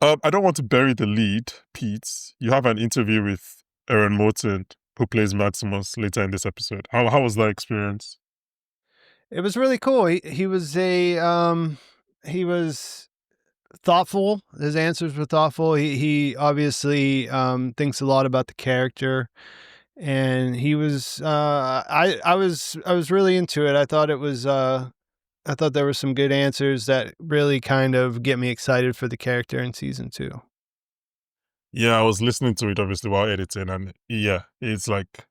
I don't want to bury the lead, Pete. You have an interview with Aaron Moten, who plays Maximus later in this episode. How was that experience? It was really cool. He was thoughtful. His answers were thoughtful. He obviously thinks a lot about the character, and he was I was really into it. I thought there were some good answers that really kind of get me excited for the character in season 2. Yeah, I was listening to it obviously while editing, and yeah, it's like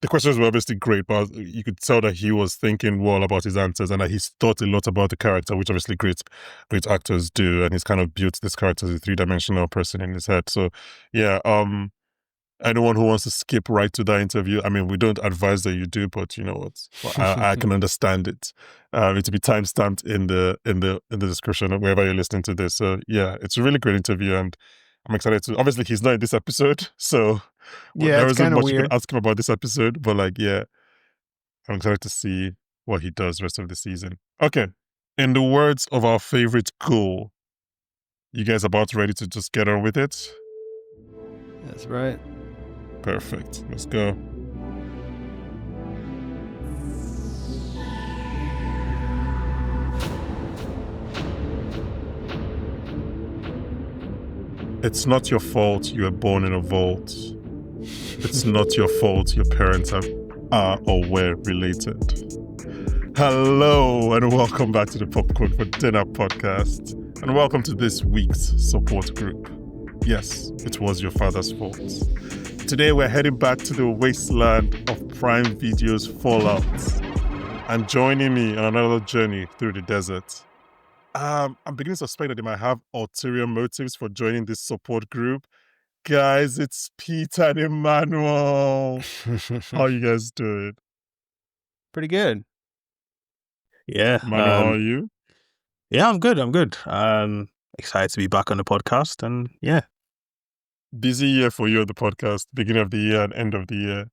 the questions were obviously great, but you could tell that he was thinking well about his answers and that he's thought a lot about the character, which obviously great actors do, and he's kind of built this character as a 3-dimensional person in his head. So yeah, anyone who wants to skip right to that interview, I mean, we don't advise that you do, but you know what, I can understand it. It will be timestamped in the description of wherever you're listening to this. So yeah, it's a really great interview, and I'm excited to. Obviously, he's not in this episode, so Yeah, there it's isn't kind of much you weird. can ask him about this episode. But like, yeah, I'm excited to see what he does rest of the season. Okay, in the words of our favorite ghoul, you guys about ready to just get on with it? That's right. Perfect. Let's go. It's not your fault you were born in a vault. It's not your fault your parents are or were related. Hello and welcome back to the Popcorn for Dinner podcast. And welcome to this week's support group. Yes, it was your father's fault. Today we're heading back to the wasteland of Prime Video's Fallout. And joining me on another journey through the desert, I'm beginning to suspect that they might have ulterior motives for joining this support group. Guys, it's Pete and Emmanuel. How you guys doing? Pretty good. Yeah. Emmanuel, how are you? Yeah, I'm good. Excited to be back on the podcast, and yeah. Busy year for you on the podcast, beginning of the year and end of the year.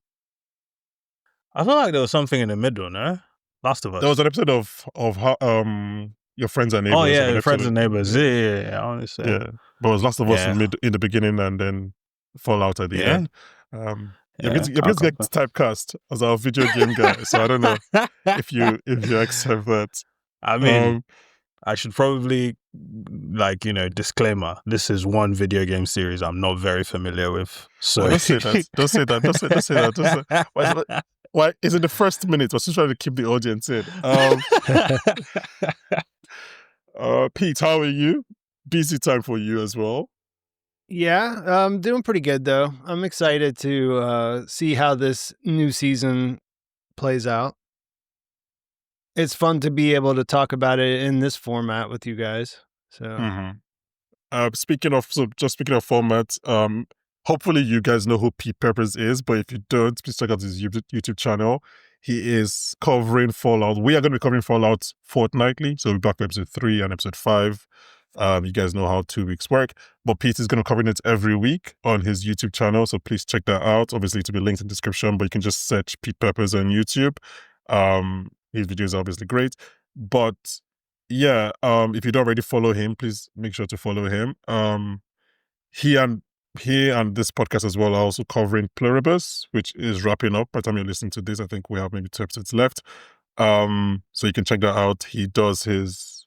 I feel like there was something in the middle, no? Last of Us. There was an episode of how Your Friends and Neighbors. Oh yeah, Friends and Neighbors. Yeah. Honestly. Yeah, but it was Last of Us in the beginning and then Fallout at the end. You're going to get typecast as our video game guy, so I don't know if you accept that. I mean, I should probably disclaimer. This is one video game series I'm not very familiar with. So don't say that. Don't say that. Why? It's in the first minute. We're still trying to keep the audience in. Pete, how are you? Busy time for you as well. Yeah, I'm doing pretty good though. I'm excited to see how this new season plays out. It's fun to be able to talk about it in this format with you guys. So, speaking of format, hopefully you guys know who Pete Peppers is, but if you don't, please check out his YouTube channel. He is covering Fallout. We are going to be covering Fallout fortnightly, so we'll be back for episode 3 and episode 5. You guys know how 2 weeks work, but Pete is going to cover it every week on his YouTube channel, so please check that out. Obviously, it will be linked in the description, but you can just search Pete Peppers on YouTube. His videos are obviously great, but yeah, if you don't already follow him, please make sure to follow him. He and this podcast as well are also covering Pluribus, which is wrapping up. By the time you're listening to this, I think we have maybe 2 episodes left. So you can check that out. He does his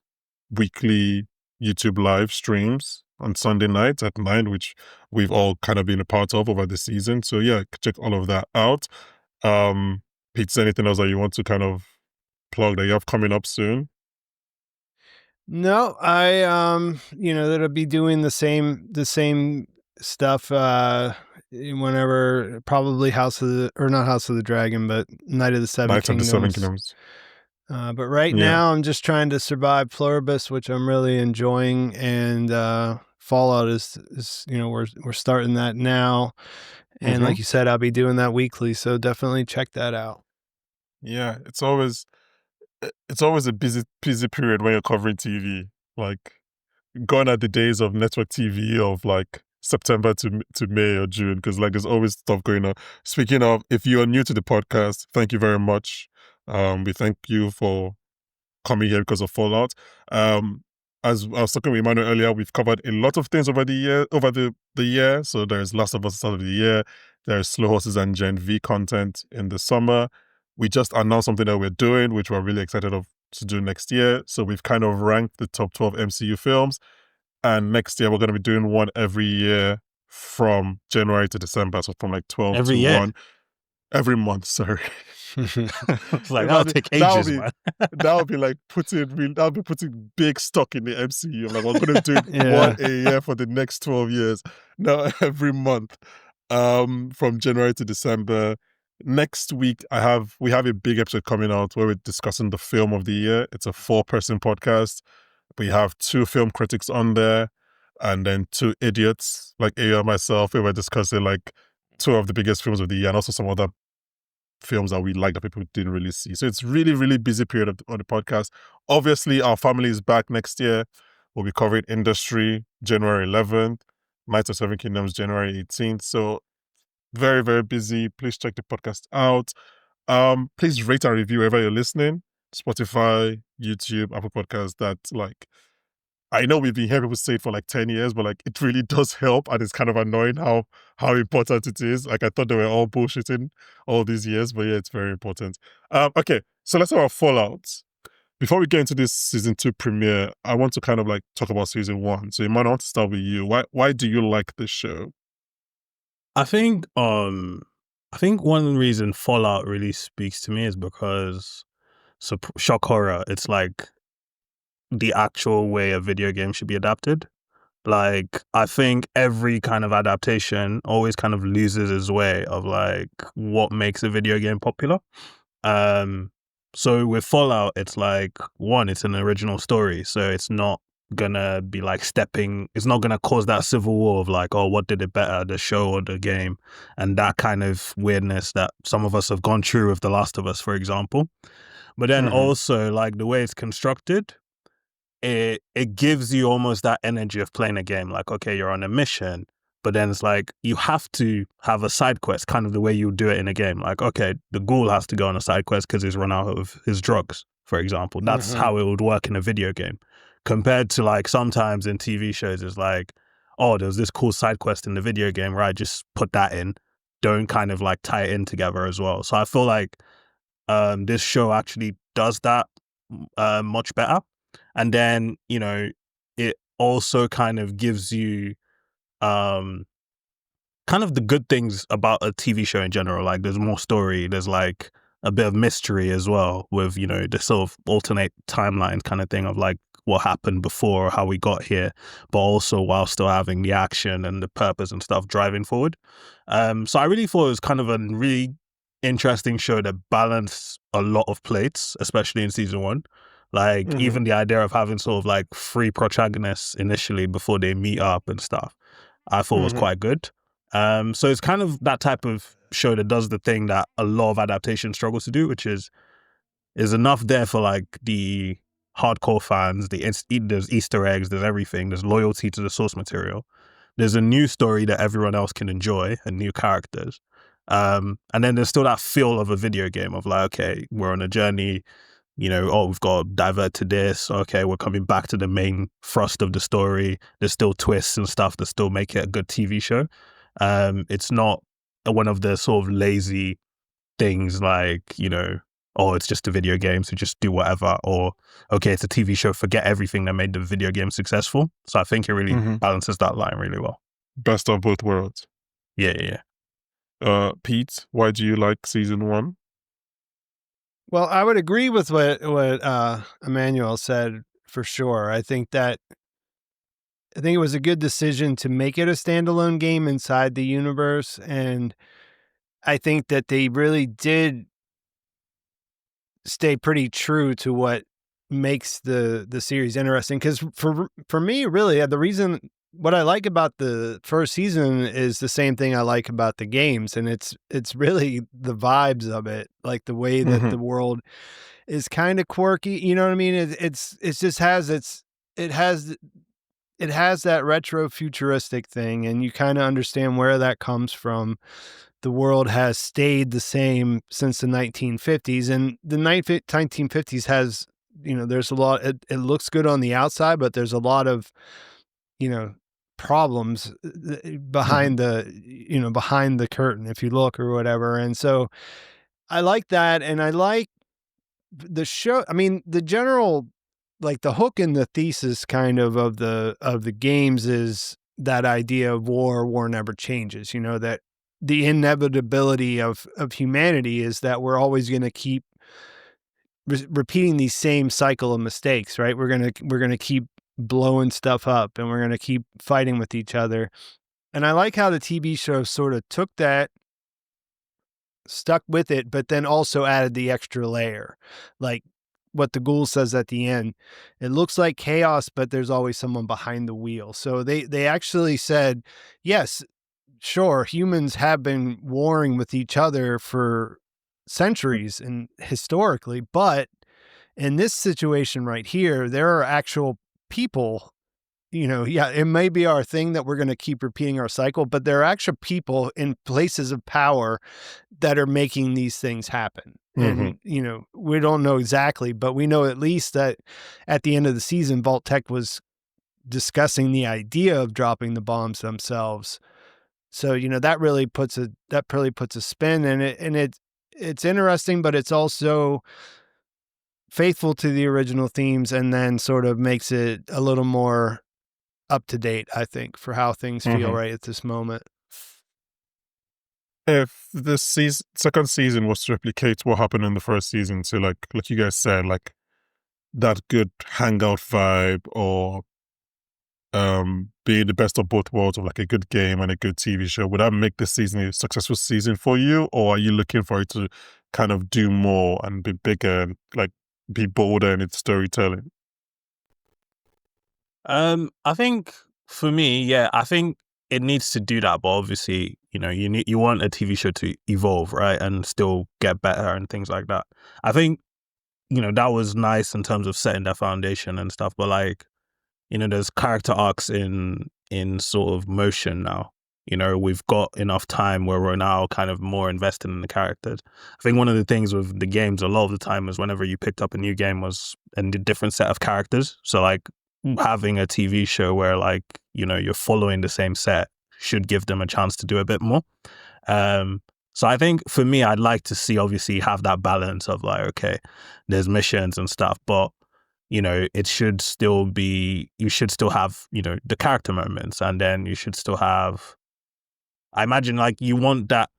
weekly YouTube live streams on Sunday nights at 9, which we've all kind of been a part of over the season. So yeah, check all of that out. Pete, is there anything else that you want to kind of plug that you have coming up soon? No, I that'll be doing the same stuff whenever, probably not House of the Dragon, but Night of the Seven Kingdoms. But right now I'm just trying to survive Pluribus, which I'm really enjoying, and Fallout is we're starting that now, and like you said, I'll be doing that weekly, so definitely check that out. Yeah, it's always a busy period when you're covering TV. Like, gone are the days of network TV of like September to May or June, because like there's always stuff going on. Speaking of, if you are new to the podcast, thank you very much. We thank you for coming here because of Fallout. as I was talking with Emmanuel earlier, we've covered a lot of things over the year. So there's Last of Us at the start of the year. There's Slow Horses and Gen V content in the summer. We just announced something that we're doing, which we're really excited to do next year. So we've kind of ranked the top 12 MCU films. And next year, we're going to be doing one every year from January to December. So from like 12 Every to year? 1. Every month, sorry. It's like, that'll take ages, man. That would be like putting big stock in the MCU. Like, we're going to do one a year for the next 12 years. No, every month. From January to December. Next week, we have a big episode coming out where we're discussing the film of the year. It's a 4-person podcast. We have 2 film critics on there, and then 2 idiots like Aya and myself, where we're discussing like 2 of the biggest films of the year and also some other films that we like that people didn't really see. So it's really, really busy period on the podcast. Obviously, our family is back next year. We'll be covering Industry January 11th, Knights of Seven Kingdoms January 18th. So very, very busy. Please check the podcast out. Please rate and review wherever you're listening. Spotify, YouTube, Apple Podcasts. That, like, I know we've been hearing people say it for like 10 years, but like it really does help, and it's kind of annoying how important it is. Like, I thought they were all bullshitting all these years, but yeah, it's very important. Okay, so let's have our fallout. Before we get into this season 2 premiere, I want to kind of like talk about season 1. So Emmanuel, I want to start with you. Why do you like this show? I think one reason Fallout really speaks to me is because shock horror, it's like the actual way a video game should be adapted. Like, I think every kind of adaptation always kind of loses its way of like what makes a video game popular. So with Fallout, it's like, one, it's an original story, so it's not gonna be like it's not gonna cause that civil war of like, oh, what did it better, the show or the game, and that kind of weirdness that some of us have gone through with The Last of Us, for example. But then also, like, the way it's constructed, it gives you almost that energy of playing a game. Like, okay, you're on a mission, but then it's like you have to have a side quest, kind of the way you do it in a game. Like, okay, the ghoul has to go on a side quest because he's run out of his drugs, for example. That's how it would work in a video game. Compared to like sometimes in TV shows, it's like, oh, there's this cool side quest in the video game, right? Just put that in. Don't kind of like tie it in together as well. So I feel like this show actually does that much better. And then, you know, it also kind of gives you kind of the good things about a TV show in general. Like, there's more story, there's like a bit of mystery as well with, you know, the sort of alternate timelines kind of thing of like what happened before, how we got here, but also while still having the action and the purpose and stuff driving forward. So I really thought it was kind of a really interesting show that balanced a lot of plates, especially in season 1. Like, even the idea of having sort of like 3 protagonists initially before they meet up and stuff, I thought was quite good. So it's kind of that type of show that does the thing that a lot of adaptation struggles to do, which is enough there for like the hardcore fans. There's Easter eggs, there's everything, there's loyalty to the source material. There's a new story that everyone else can enjoy and new characters. And then there's still that feel of a video game of like, okay, we're on a journey, you know, oh, we've got to divert to this. Okay, we're coming back to the main thrust of the story. There's still twists and stuff that still make it a good TV show. It's not one of the sort of lazy things like, you know, oh, it's just a video game, so just do whatever. Or, okay, it's a TV show, forget everything that made the video game successful. So I think it really balances that line really well. Best of both worlds. Yeah. Pete, why do you like season 1? Well, I would agree with what Emmanuel said for sure. I think it was a good decision to make it a standalone game inside the universe, and I think that they really did stay pretty true to what makes the series interesting. Because for me, really, the reason what I like about the first season is the same thing I like about the games, and it's really the vibes of it, like the way that the world is kind of quirky. You know what I mean? It just has it has that retro futuristic thing, and you kind of understand where that comes from. The world has stayed the same since the 1950s, and the 1950s has there's a lot. It looks good on the outside, but there's a lot of problems behind behind the curtain, if you look or whatever. And so I like that, and I like the show. I mean, the general, like the hook and the thesis kind of the games is that idea of war never changes. That the inevitability of humanity is that we're always going to keep repeating these same cycle of mistakes, right? We're gonna keep blowing stuff up, and we're gonna keep fighting with each other. And I like how the TV show sort of took that, stuck with it, but then also added the extra layer, like what the ghoul says at the end. It looks like chaos, but there's always someone behind the wheel. So they actually said, yes, sure, humans have been warring with each other for centuries and historically, but in this situation right here, there are actual people. It may be our thing that we're going to keep repeating our cycle, but there are actual people in places of power that are making these things happen. And, we don't know exactly, but we know at least that at the end of the season, Vault Tech was discussing the idea of dropping the bombs themselves. So, that really puts a spin in it, and it's interesting, but it's also faithful to the original themes, and then sort of makes it a little more up to date, I think, for how things feel right at this moment. If this second season was to replicate what happened in the first season, so like you guys said, like that good hangout vibe, or be the best of both worlds of like a good game and a good TV show, would that make this season a successful season for you? Or are you looking for it to kind of do more and be bigger and like be bolder in its storytelling? I think for me, yeah, I think it needs to do that, but obviously, you want a TV show to evolve, right, and still get better and things like that. I think, that was nice in terms of setting that foundation and stuff, but like, there's character arcs in sort of motion now. We've got enough time where we're now kind of more invested in the characters. I think one of the things with the games a lot of the time is whenever you picked up a new game was a different set of characters. So like having a TV show where like, you're following the same set should give them a chance to do a bit more. So I think for me, I'd like to see, obviously, have that balance of like, okay, there's missions and stuff, but it should still be, you should still have, the character moments, and then you should still have, I imagine like you want that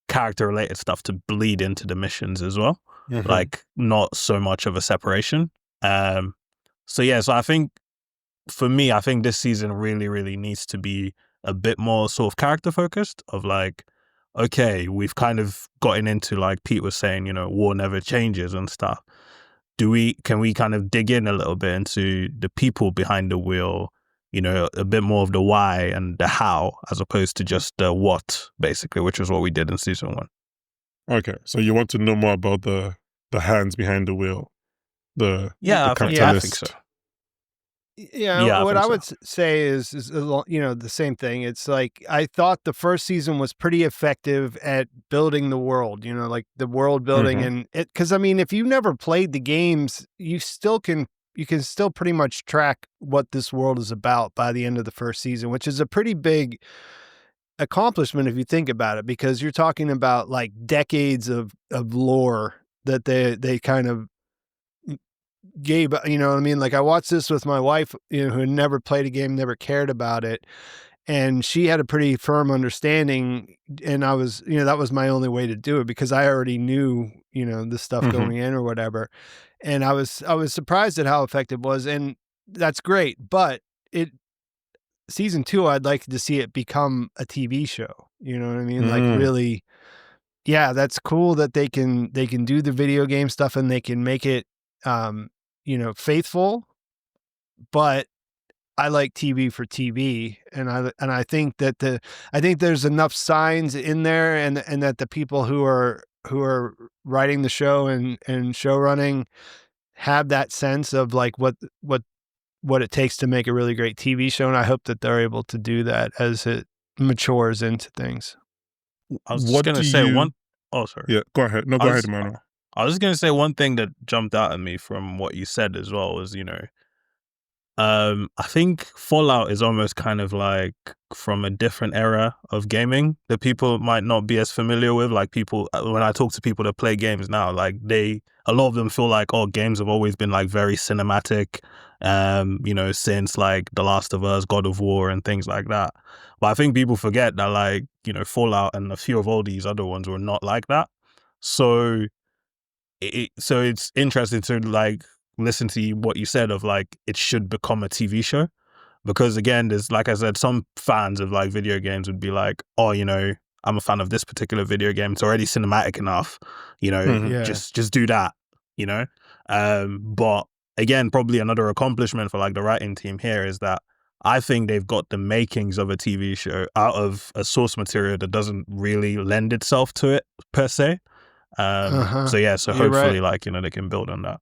character related stuff to bleed into the missions as well. Like not so much of a separation. So yeah, so I think for me, I think this season really, really needs to be a bit more sort of character focused, of like, okay, we've kind of gotten into, like Pete was saying, war never changes and stuff. Can we kind of dig in a little bit into the people behind the wheel, a bit more of the why and the how, as opposed to just the what, basically, which is what we did in season 1. Okay, so you want to know more about the hands behind the wheel, the catalyst. I think so. Yeah, what I would say is the same thing. It's like, I thought the first season was pretty effective at building the world, like the world building, and it, because I mean, if you've never played the games, you can still pretty much track what this world is about by the end of the first season, which is a pretty big accomplishment if you think about it, because you're talking about like decades of lore that they kind of gave, you know what I mean? Like, I watched this with my wife, who had never played a game, never cared about it. And she had a pretty firm understanding. And I was, that was my only way to do it, because I already knew, the stuff going in or whatever. And I was surprised at how effective it was. And that's great. But season 2, I'd like to see it become a TV show. You know what I mean? Like, really, yeah, that's cool that they can do the video game stuff and they can make it, faithful, but I like TV for TV, and I think that I think there's enough signs in there, and that the people who are writing the show and show running have that sense of like what it takes to make a really great TV show, and I hope that they're able to do that as it matures into things. I was just going to say one. Oh, sorry. Yeah, go ahead. No, go ahead, Emmanuel. I was going to say one thing that jumped out at me from what you said as well was, I think Fallout is almost kind of like from a different era of gaming that people might not be as familiar with. Like people, when I talk to people that play games now, like a lot of them feel like, oh, games have always been like very cinematic, since like The Last of Us, God of War and things like that. But I think people forget that like, Fallout and a few of all these other ones were not like that. So so it's interesting to like listen to what you said of like it should become a TV show, because again, there's, like I said, some fans of like video games would be like, oh, I'm a fan of this particular video game, it's already cinematic enough, Yeah. just do that, but again, probably another accomplishment for like the writing team here is that I think they've got the makings of a TV show out of a source material that doesn't really lend itself to it per se. So You're hopefully right. they can build on that.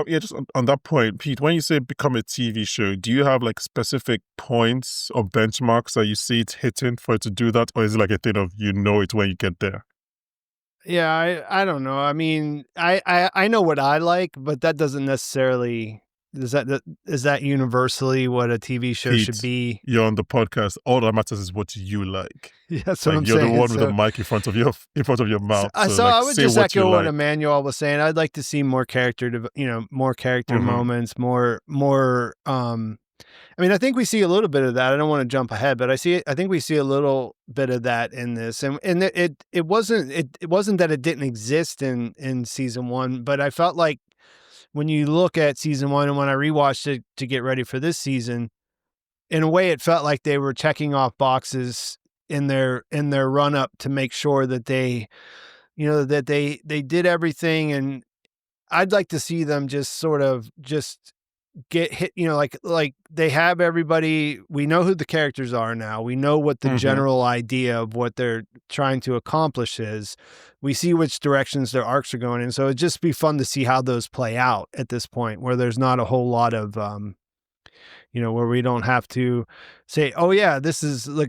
Yeah, just on that point, Pete, when you say become a TV show, do you have like specific points or benchmarks that you see it hitting for it to do that? Or is it like a thing of it when you get there? Yeah, I don't know. I mean, I know what I like, but that doesn't necessarily is that universally what a TV show should Pete, be? you're on the podcast. All that matters is what you like. Yeah, that's what Like I'm you're the saying. one with the So, mic in front of your mouth. So so like I would say just what you echo what like. Emmanuel was saying. I'd like to see more more character Mm-hmm. moments, more. I mean, I think we see a little bit of that. I don't want to jump ahead, but I think we see a little bit of that in this, and it wasn't that it didn't exist in season one, but I felt like when you look at season one and when I rewatched it to get ready for this season, in a way, it felt like they were checking off boxes in their run up to make sure that they did everything, and I'd like to see them just sort of just get hit, like they have everybody. We know who the characters are now. We know what the Mm-hmm. general idea of what they're trying to accomplish is. We see which directions their arcs are going in. So it'd just be fun to see how those play out at this point, where there's not a whole lot of where we don't have to say, oh yeah, this is the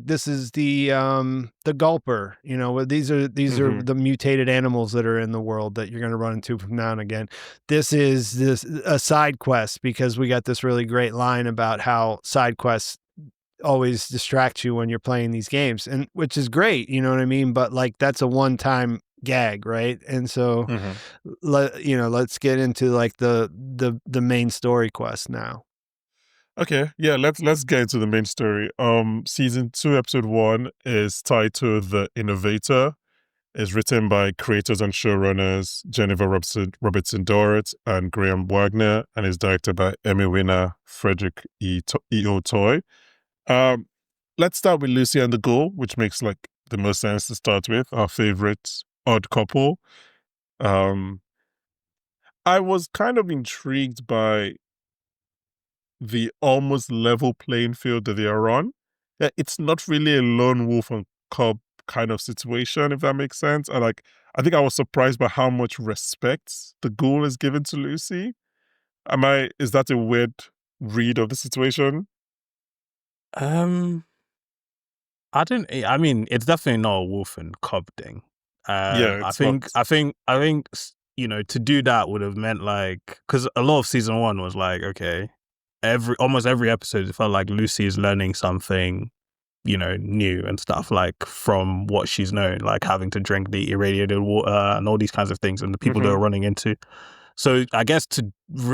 gulper, where these are Mm-hmm. the mutated animals that are in the world that you're going to run into from now and again. This is a side quest because we got this really great line about how side quests always distract you when you're playing these games, and which is great, you know what I mean? But like that's a one-time gag, right? And so Mm-hmm. let's get into like the main story quest now. Okay, yeah, let's get into the main story. Season 2, episode 1 is titled The Innovator. It's written by creators and showrunners Jennifer Robertson Dorrit and Graham Wagner, and is directed by Emmy winner Frederick E.O. Toy. Let's start with Lucy and the Ghoul, which makes like the most sense to start with. Our favorite odd couple. Um, I was kind of intrigued by the almost level playing field that they are on. Yeah, it's not really a lone wolf and cub kind of situation, if that makes sense. And like, I think I was surprised by how much respect the ghoul is given to Lucy. Is that a weird read of the situation? Um, I mean, it's definitely not a wolf and cub thing. Yeah, I it's not. think, to do that would have meant like, because a lot of season one was like, okay, almost every episode, it felt like Lucy is learning something, new and stuff, like from what she's known, like having to drink the irradiated water and all these kinds of things, and the people they're running into. So I guess to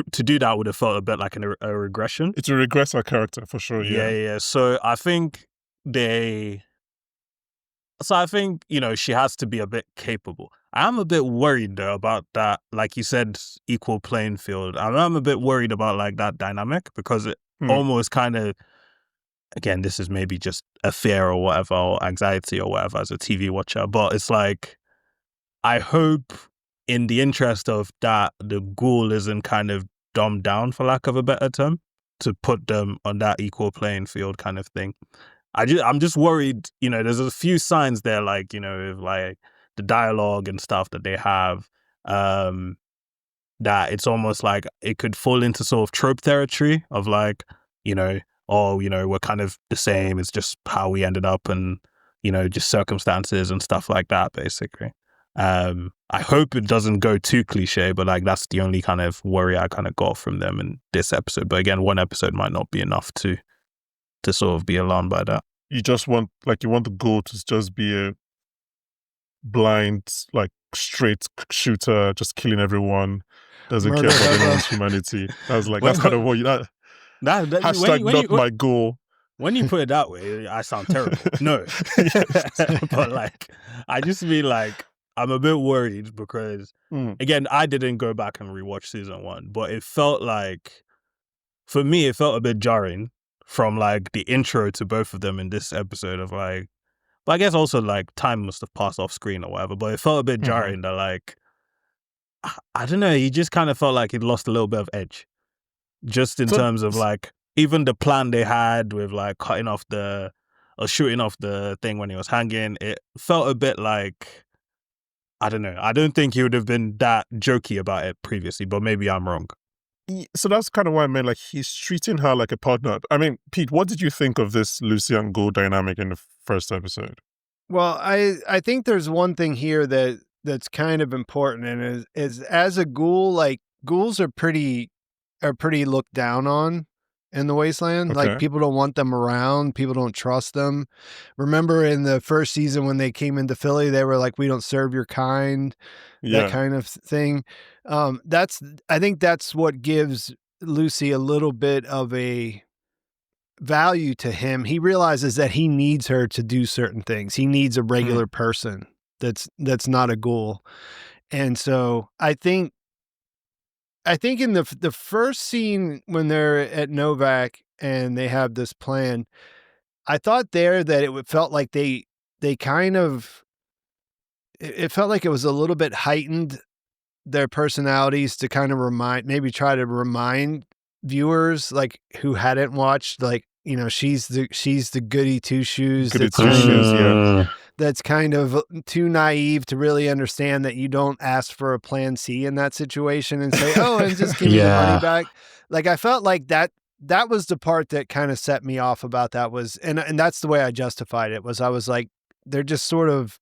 do that would have felt a bit like a regression. It's a regress her character for sure. Yeah. So I think she has to be a bit capable. I'm a bit worried though about that, like you said, equal playing field. I'm a bit worried about like that dynamic, because it almost kind of, again, this is maybe just a fear or whatever, or anxiety or whatever as a TV watcher, but it's like, I hope in the interest of that, the ghoul isn't kind of dumbed down, for lack of a better term, to put them on that equal playing field kind of thing. I'm just worried, there's a few signs there, like, with like the dialogue and stuff that they have, that it's almost like it could fall into sort of trope territory of like, we're kind of the same, it's just how we ended up and, just circumstances and stuff like that, basically. I hope it doesn't go too cliche, but like that's the only kind of worry I kind of got from them in this episode. But again, one episode might not be enough to sort of be alarmed by that. You just want the goal to just be a blind, like straight shooter, just killing everyone, doesn't Murder care about Douglas. anyone's humanity. That's kind of what you hashtag not my goal. When you put it that way, I sound terrible. No. But like, I just mean like, I'm a bit worried because, again, I didn't go back and rewatch season 1, but it felt like, for me, it felt a bit jarring from like the intro to both of them in this episode of like, but I guess also like time must have passed off screen or whatever, but it felt a bit jarring that like, I don't know, he just kind of felt like he'd lost a little bit of edge. Just in terms of like, even the plan they had with like cutting off or shooting off the thing when he was hanging, it felt a bit like, I don't know. I don't think he would have been that jokey about it previously, but maybe I'm wrong. So that's kind of why I meant like he's treating her like a partner. I mean, Pete, what did you think of this Lucy and Go dynamic in the first episode? Well, I think there's one thing here that's kind of important, and is as a ghoul, like ghouls are pretty looked down on in the Wasteland. Okay. Like people don't want them around. People don't trust them. Remember in the first season when they came into Philly, they were like, "We don't serve your kind," that kind of thing. I think that's what gives Lucy a little bit of a value to him. He realizes that he needs her to do certain things. He needs a regular person that's not a ghoul. And so I think in the first scene when they're at Novak and they have this plan, I thought there that it felt like they kind of, it felt like it was a little bit heightened, their personalities, to kind of try to remind viewers like who hadn't watched, like, you know, she's the goody two shoes. That's kind of too naive to really understand that you don't ask for a plan C in that situation and say, "Oh, and just give me the money back." Like I felt like that was the part that kind of set me off about that was, and that's the way I justified it, was I was like, there's just sort of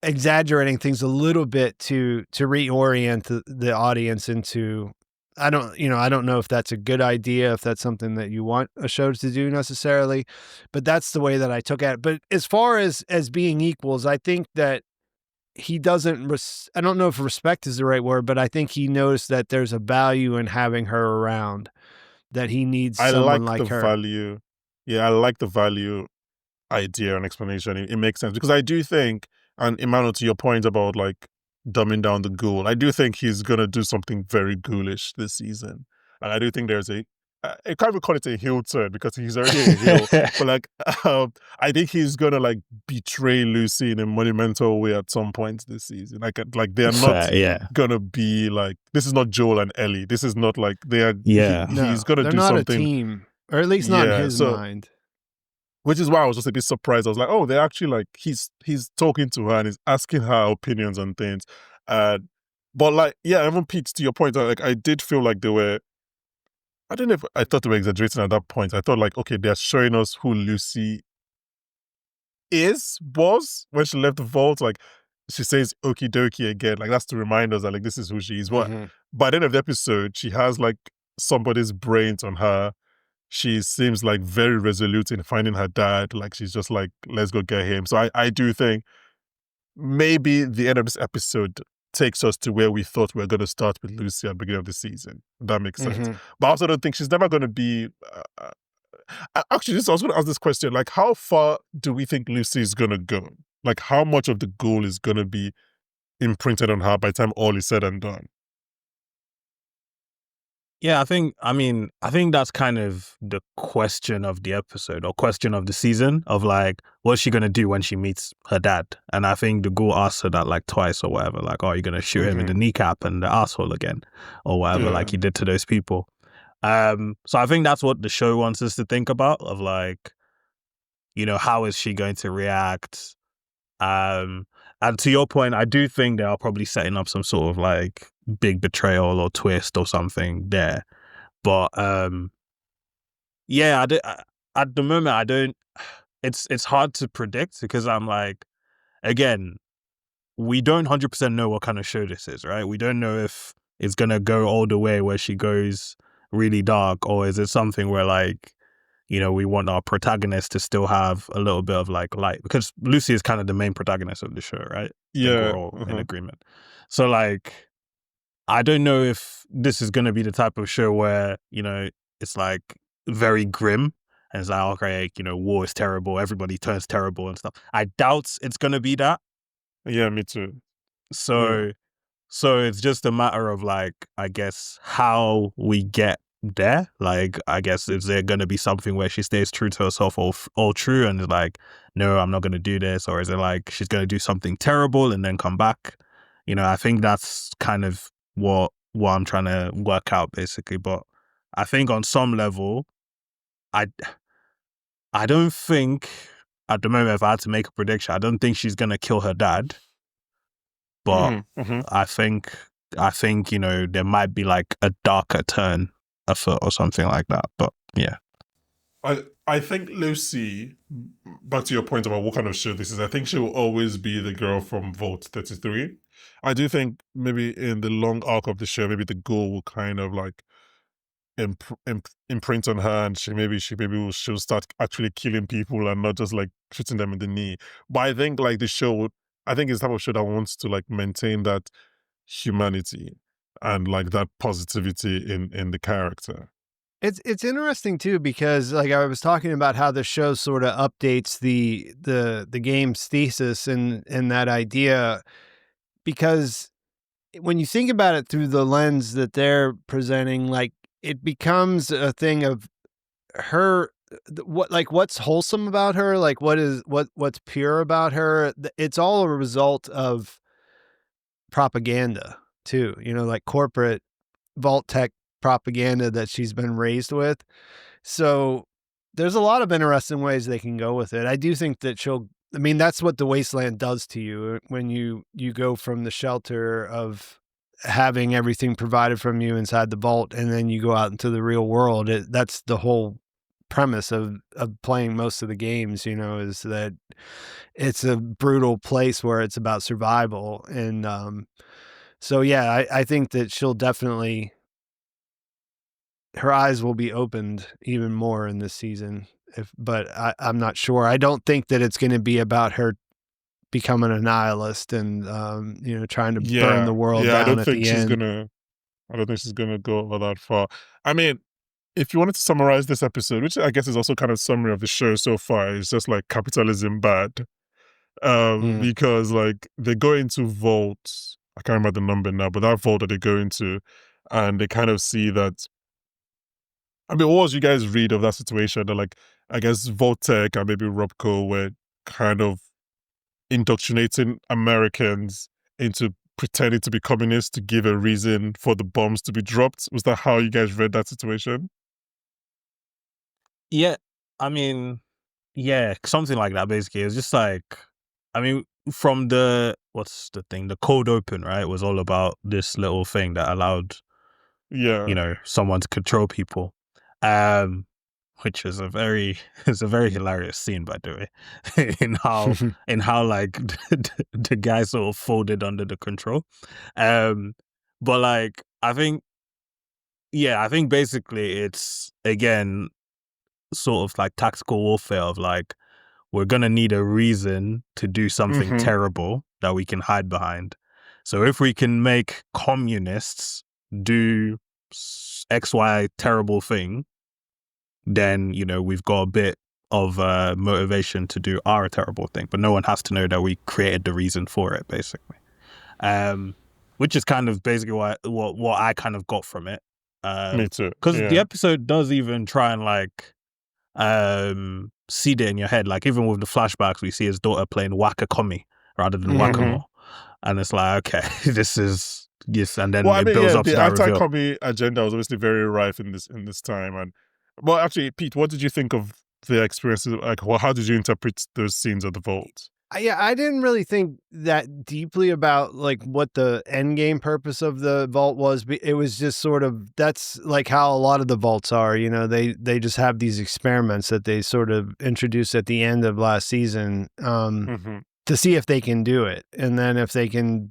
exaggerating things a little bit to reorient the audience into. I don't know if that's a good idea, if that's something that you want a show to do necessarily, but that's the way that I took at it. But as far as being equals, I think that he doesn't, I don't know if respect is the right word, but I think he knows that there's a value in having her around, that he needs someone like her. Value. Yeah, I like the value idea and explanation. It makes sense because I do think, and Emmanuel, to your point about like dumbing down the ghoul, I do think he's gonna do something very ghoulish this season, and I do think there's I can't even call it a heel turn because he's already a heel, but like I think he's gonna like betray Lucy in a monumental way at some point this season. Like they're not gonna be like, this is not Joel and Ellie. This is not like they are. He's gonna do something. They're not a team, or at least not in his mind. Which is why I was just a bit surprised. I was like, oh, they're actually like, he's talking to her and he's asking her opinions on things. But like, yeah, even Pete, to your point, like I did feel like they were, I don't know if I thought they were exaggerating at that point. I thought like, okay, they're showing us who Lucy was when she left the vault. Like she says okie dokie again. Like that's to remind us that like this is who she is. But by the end of the episode, she has like somebody's brains on her. She seems like very resolute in finding her dad. Like she's just like, let's go get him. So I do think maybe the end of this episode takes us to where we thought we were going to start with Lucy at the beginning of the season. That makes sense. But I also don't think she's never going to be... actually, I was going to ask this question. Like, how far do we think Lucy is going to go? Like, how much of the goal is going to be imprinted on her by the time all is said and done? Yeah, I think that's kind of the question of the episode or question of the season of like, what's she going to do when she meets her dad? And I think the ghoul asked her that like twice or whatever, like, oh, you're going to shoot him in the kneecap and the asshole again or whatever, like you did to those people. So I think that's what the show wants us to think about of like, you know, how is she going to react? And to your point, I do think they are probably setting up some sort of like big betrayal or twist or something there. But yeah, at the moment I don't. It's hard to predict because I'm like, again, we don't 100% know what kind of show this is, right? We don't know if it's gonna go all the way where she goes really dark, or is it something where like, you know, we want our protagonist to still have a little bit of like light, because Lucy is kind of the main protagonist of the show, right? I think Yeah. we're all in agreement. So like, I don't know if this is going to be the type of show where, you know, it's like very grim and it's like, okay, you know, war is terrible, everybody turns terrible and stuff. I doubt it's going to be that. Yeah, me too. So it's just a matter of like, I guess, how we get there. Like, I guess, is there going to be something where she stays true to herself, all true, and is like, no, I'm not going to do this? Or is it like she's going to do something terrible and then come back? You know, I think that's kind of what I'm trying to work out, basically. But I think on some level, I don't think, at the moment, if I had to make a prediction, I don't think she's going to kill her dad. But I think, you know, there might be like a darker turn afoot or something like that. But yeah. I think Lucy, back to your point about what kind of show this is, I think she will always be the girl from Vault 33. I do think maybe in the long arc of the show, maybe the goal will kind of like imprint on her, and she'll start actually killing people and not just like shooting them in the knee. But I think like the show, I think it's the type of show that wants to like maintain that humanity and like that positivity in the character. It's interesting too, because like I was talking about how the show sort of updates the game's thesis and that idea, because when you think about it through the lens that they're presenting, like it becomes a thing of her, what's wholesome about her, like what's pure about her. It's all a result of propaganda too, you know, like corporate vault tech propaganda that she's been raised with. So there's a lot of interesting ways they can go with it. I do think that I mean, that's what the Wasteland does to you when you go from the shelter of having everything provided from you inside the vault, and then you go out into the real world. That's the whole premise of playing most of the games, you know, is that it's a brutal place where it's about survival. And so, yeah, I think that she'll definitely, her eyes will be opened even more in this season. But I'm not sure. I don't think that it's going to be about her becoming a nihilist and you know, trying to burn the world down at the end. I don't think she's gonna go all that far. I mean, if you wanted to summarize this episode, which I guess is also kind of summary of the show so far, it's just like capitalism bad. Because like they go into vault, I can't remember the number now, but that vault that they go into, and they kind of see that. I mean, what was you guys read of that situation? That like, I guess Vault-Tec and maybe Robco were kind of indoctrinating Americans into pretending to be communists to give a reason for the bombs to be dropped. Was that how you guys read that situation? Yeah, I mean, yeah, something like that, basically. It was just like, I mean, from what's the thing? The cold open, right? Was all about this little thing that allowed, you know, someone to control people. Which is it's a very hilarious scene, by the way, in how like the guy sort of folded under the control. But like, I think basically it's, again, sort of like tactical warfare of like, we're gonna need a reason to do something terrible that we can hide behind. So if we can make communists do XY terrible thing, then, you know, we've got a bit of motivation to do our terrible thing, but no one has to know that we created the reason for it, basically. Which is kind of basically what I kind of got from it. Me too. Because the episode does even try and like seed it in your head. Like even with the flashbacks, we see his daughter playing Whack-A-Commie rather than Whack-A-Mole, and it's like, okay, this is yes, and then it builds up to that reveal. The anti-commie agenda was obviously very rife in this time. And well, actually, Pete, what did you think of the experiences? Like, well, how did you interpret those scenes of the vault? Yeah, I didn't really think that deeply about like what the end game purpose of the vault was. It was just sort of, that's like how a lot of the vaults are, you know, they just have these experiments that they sort of introduced at the end of last season. to see if they can do it. And then if they could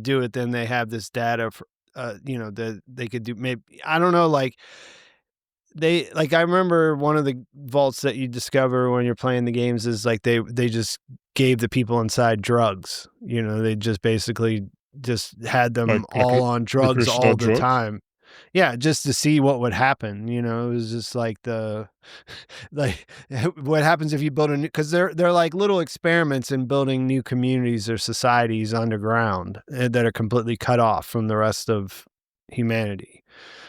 do it, then they have this data for, that they could do. Maybe, I don't know, like I remember one of the vaults that you discover when you're playing the games is like they just gave the people inside drugs. They just basically just had them all on drugs all the time. Yeah, just to see what would happen. It was just like like what happens if you build because they're like little experiments in building new communities or societies underground that are completely cut off from the rest of humanity.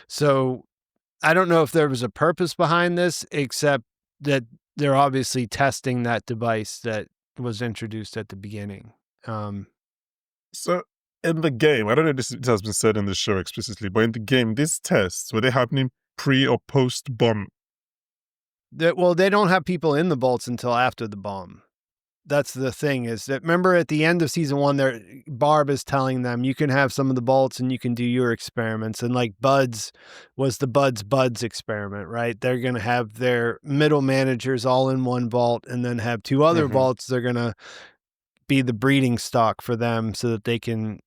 So I don't know if there was a purpose behind this, except that they're obviously testing that device that was introduced at the beginning. So in the game, I don't know if this has been said in the show explicitly, but in the game, these tests, were they happening pre or post bomb? Well, they don't have people in the vaults until after the bomb. That's the thing, is that, remember at the end of season 1, Barb is telling them you can have some of the vaults and you can do your experiments. And like Buds was the Buds experiment, right? They're going to have their middle managers all in one vault and then have 2 other vaults. They're going to be the breeding stock for them so that they can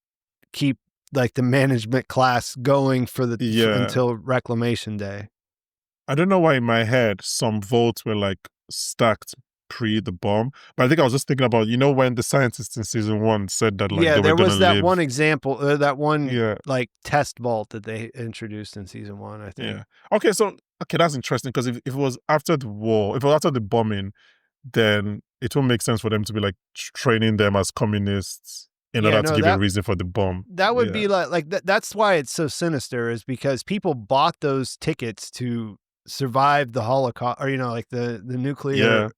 keep like the management class going for until Reclamation Day. I don't know why in my head some vaults were like stacked pre the bomb, but I think I was just thinking about when the scientists in season 1 said that they there were was that live. one example, that one like test vault that they introduced in season 1, I think. Okay, that's interesting, because if it was after the war, if it was after the bombing, then it won't make sense for them to be like training them as communists in order to give a reason for the bomb. That would be like that's why it's so sinister, is because people bought those tickets to survive the Holocaust, or like the nuclear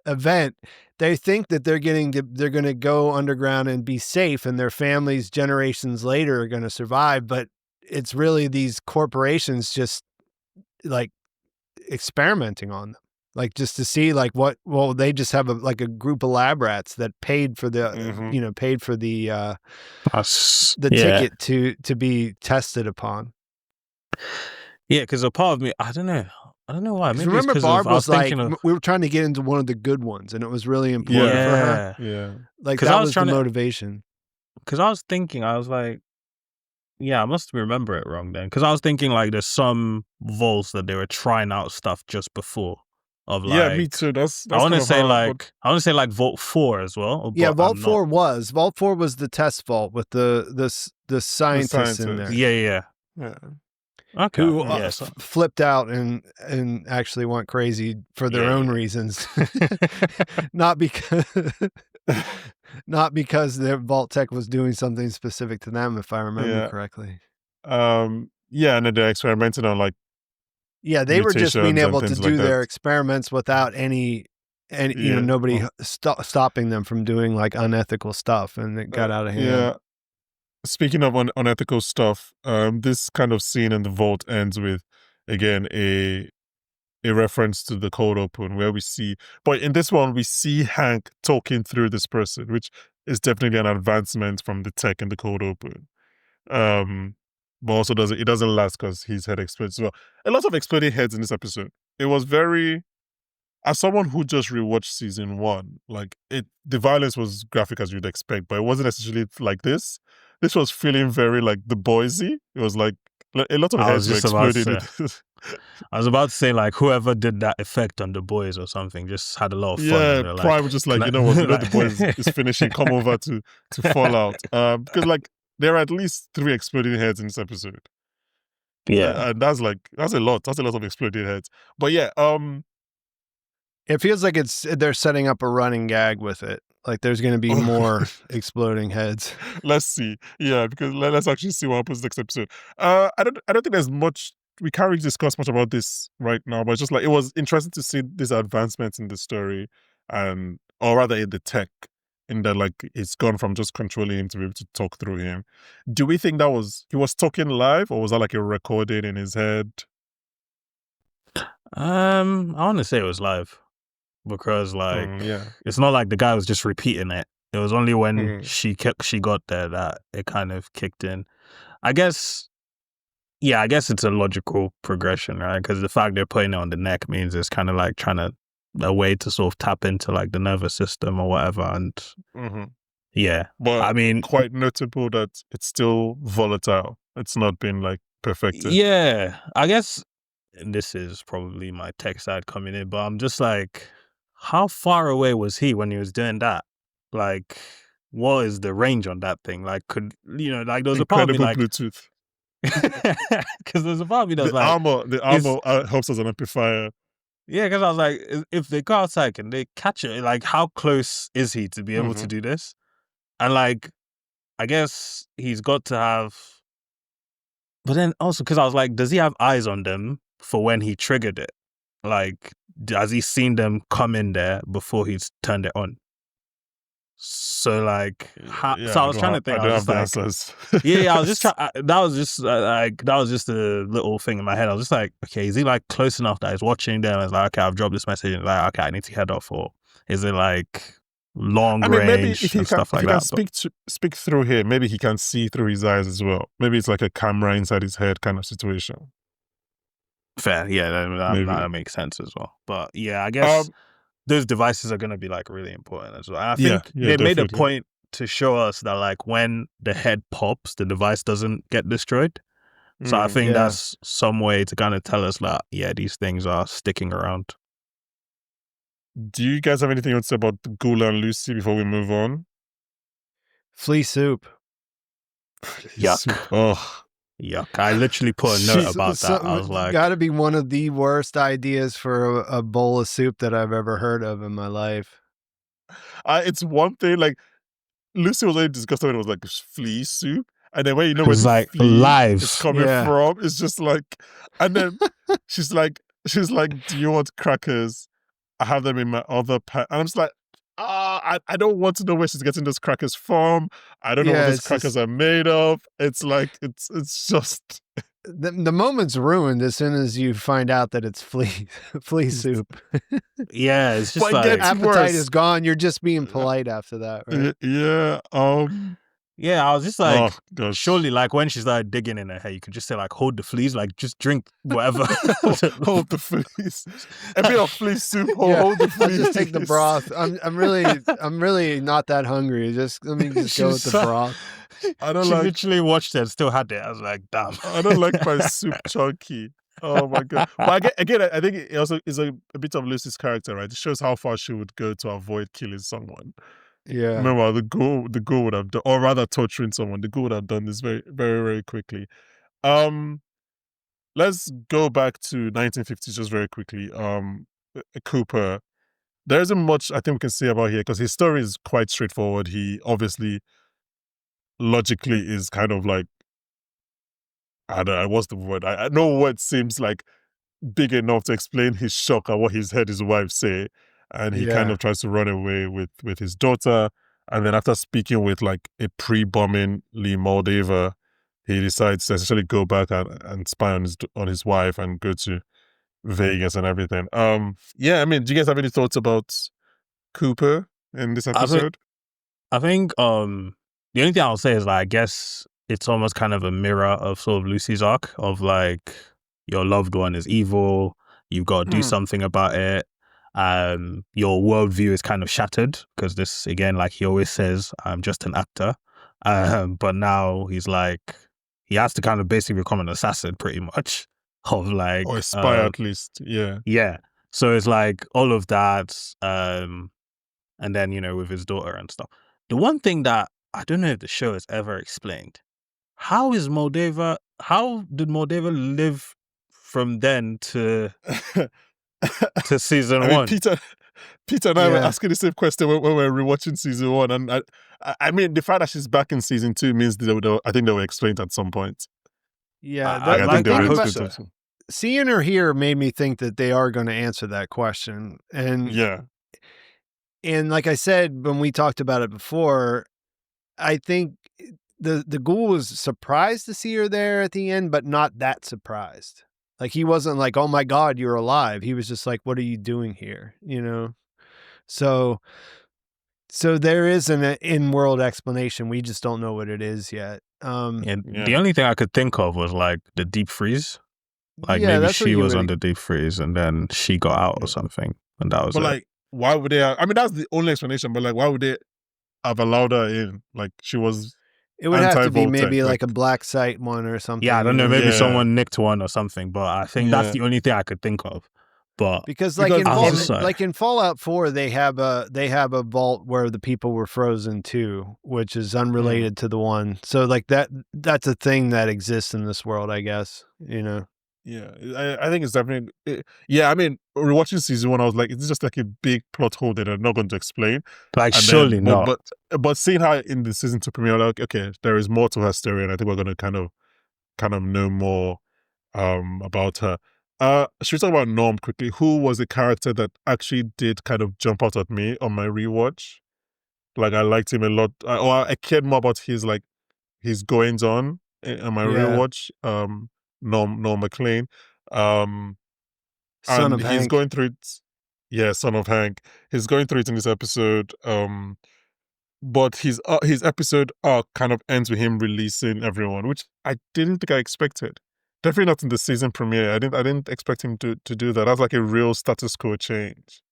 event. They think that they're going to go underground and be safe, and their families generations later are going to survive, but it's really these corporations just like experimenting on them, like just to see like they just have a group of lab rats that paid for the ticket to be tested upon. Yeah, because a part of me, I don't know why. Maybe remember, Barb was like, of, we were trying to get into one of the good ones, and it was really important for her. Yeah, like that was the motivation. Because I was thinking, I was like, I must remember it wrong then. Because I was thinking like there's some vaults that they were trying out stuff just before. Of like, me too. That's I want to say like Vault 4 as well. Vault 4 was the test vault with the scientists in there. Yeah. Okay. Who flipped out and actually went crazy for their own reasons, not because their vault tech was doing something specific to them, if I remember correctly. And then they're experimenting on like. Yeah, they were just being able to do their experiments without any nobody stopping them from doing like unethical stuff, and it got out of hand. Yeah. Speaking of unethical stuff, this kind of scene in the vault ends with, again, a reference to the cold open, where we see, but in this one, we see Hank talking through this person, which is definitely an advancement from the tech in the cold open. But also it doesn't last because his head explodes. Well, a lot of exploding heads in this episode. It was very, as someone who just rewatched season 1, like the violence was graphic as you'd expect, but it wasn't necessarily like this. This was feeling very like The Boysy. It was like a lot of heads were exploding. I was about to say like whoever did that effect on The Boys or something just had a lot of fun. Yeah, Prime was just like, you know what, The Boys is finishing. Come over to Fallout, because like there are at least 3 exploding heads in this episode. Yeah, and that's a lot. That's a lot of exploding heads. But it feels like they're setting up a running gag with it. Like there's going to be more exploding heads. Let's see. Yeah, because let's actually see what happens next episode. I don't think there's much. We can't really discuss much about this right now, but it's just like it was interesting to see these advancements in the story, or rather in the tech, in that like it's gone from just controlling him to be able to talk through him. Do we think he was talking live, or was that like a recording in his head? I want to say it was live. Because like it's not like the guy was just repeating it. It was only when she got there that it kind of kicked in. I guess it's a logical progression, right? Because the fact they're putting it on the neck means it's kind of like trying to a way to sort of tap into like the nervous system or whatever. And yeah, But I mean, quite notable that it's still volatile. It's not been like perfected. yeah, I guess this is probably my tech side coming in, but I'm just like, how far away was he when he was doing that? Like, what is the range on that thing? Like, could, like, there was a part of me Incredible like, Bluetooth. because there's a part of me that was The like, armor helps as an amplifier. yeah, because I was like, if they go outside, can they catch it? Like, how close is he to be able to do this? And like, I guess he's got to have, but then also because I was like, does he have eyes on them for when he triggered it? Like, has he seen them come in there before he's turned it on? So like, so I was trying to think. I I don't was have just the like, answers. yeah, I was just trying. That was just a little thing in my head. I was just like, okay, is he like close enough that he's watching them? And it's like, okay, I've dropped this message, and like, okay, I need to head off. Or is it like long range maybe if he and can, stuff like that? speak through here, maybe he can see through his eyes as well. Maybe it's like a camera inside his head kind of situation. Fair, yeah, that makes sense as well. But yeah, I guess those devices are going to be like really important as well. And I think they made a point to show us that like when the head pops, the device doesn't get destroyed. So I think that's some way to kind of tell us that, yeah, these things are sticking around. Do you guys have anything else about Gula and Lucy before we move on? Flea Soup. Yuck. Oh. Yuck. I literally put a note about that. I was like, got to be one of the worst ideas for a bowl of soup that I've ever heard of in my life. It's one thing, like, Lucy was only disgusted when it was like flea soup. And then when you know where it's the like flea live. is coming from, it's just like, and then she's like, do you want crackers? I have them in my other pack. And I'm just like, I don't want to know where she's getting those crackers from. I don't know what those crackers are made of. It's like, it's just... The moment's ruined as soon as you find out that it's flea soup. Yeah, it's just like... appetite is gone. You're just being polite after that, right? Yeah. Yeah, I was just like, surely, like when she started digging in her hair, you could just say like, hold the fleas, like just drink whatever. hold the fleas. A bit of flea soup. Hold the fleas. I'll just take the broth. I'm really not that hungry. Let me just go with the broth. She literally watched it and still had it. I was like, damn. I don't like my soup chunky. Oh my God. But again, I think it also is a bit of Lucy's character, right? It shows how far she would go to avoid killing someone. Yeah. Remember, the ghoul would have done, or rather torturing someone. The ghoul would have done this very, very, very quickly. Let's go back to 1950s just very quickly. Cooper. There isn't much I think we can say about here because his story is quite straightforward. He obviously logically is kind of like, I don't know, what's the word? I know what seems like big enough to explain his shock at what he's heard his wife say. And he kind of tries to run away with his daughter. And then after speaking with like a pre-bombing Lee Moldaver, he decides to essentially go back and spy on his wife and go to Vegas and everything. Yeah, I mean, do you guys have any thoughts about Cooper in this episode? I think the only thing I'll say is like, I guess it's almost kind of a mirror of sort of Lucy's arc of like, your loved one is evil, you've got to do something about it. Your worldview is kind of shattered because this, again, like he always says, I'm just an actor. But now he's like, he has to kind of basically become an assassin pretty much of like... Or a spy at least, yeah. Yeah. So it's like all of that. And then, with his daughter and stuff. The one thing that I don't know if the show has ever explained, how did Moldaver live from then to season one? Peter and I were asking the same question when we were rewatching season one, and I mean the fact that she's back in season two means I think they were explained at some point. Yeah, I think they were explained. Seeing her here made me think that they are going to answer that question, and like I said when we talked about it before, I think the ghoul was surprised to see her there at the end, but not that surprised. Like, he wasn't like, oh my God, you're alive. He was just like, what are you doing here? So there is an in-world explanation. We just don't know what it is yet. The only thing I could think of was like the deep freeze. Like maybe she was on the deep freeze and then she got out or something. And that was But it. like, why would they? I mean, that's the only explanation. But like, why would they have allowed her in? Like, she was It would have to be anti-Voltec, maybe like like- a black site one or something. Yeah, I don't you know. Maybe Yeah. someone nicked one or something, but I think that's Yeah. the only thing I could think of. But Because like Because in I was just like- in Fallout 4, they have a vault where the people were frozen too, which is unrelated to the one. So like that's a thing that exists in this world, I guess. You know. Yeah, I think it's definitely. Yeah, I mean, rewatching season 1, I was like, it's just like a big plot hole that they're not going to explain. like, And surely then, not. But seeing how in the season 2 premiere, like, okay, there is more to her story, and I think we're going to kind of know more about her. Should we talk about Norm quickly? Who was a character that actually did kind of jump out at me on my rewatch? Like, I liked him a lot. I cared more about his goings on on my Yeah. rewatch. Norm MacLean. Son And of he's Hank. going through it. Yeah, son of Hank. He's going through it in this episode. But his episode arc kind of ends with him releasing everyone, which I didn't think I expected. Definitely not in the season premiere. I didn't expect him to do that. That's like a real status quo change.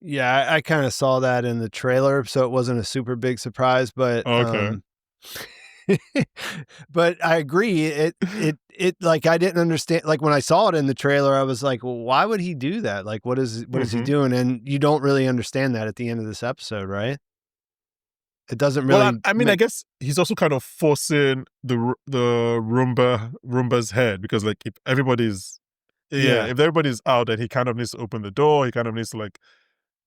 Yeah, I kind of saw that in the trailer, so it wasn't a super big surprise. But Okay. but I agree. It like I didn't understand. Like when I saw it in the trailer, I was like, well, why would he do that? Like, what is he doing? And you don't really understand that at the end of this episode, right? It doesn't really. Well, I mean, I guess he's also kind of forcing the Roomba's head, because like if everybody's if everybody's out, then he kind of needs to open the door. He kind of needs to like.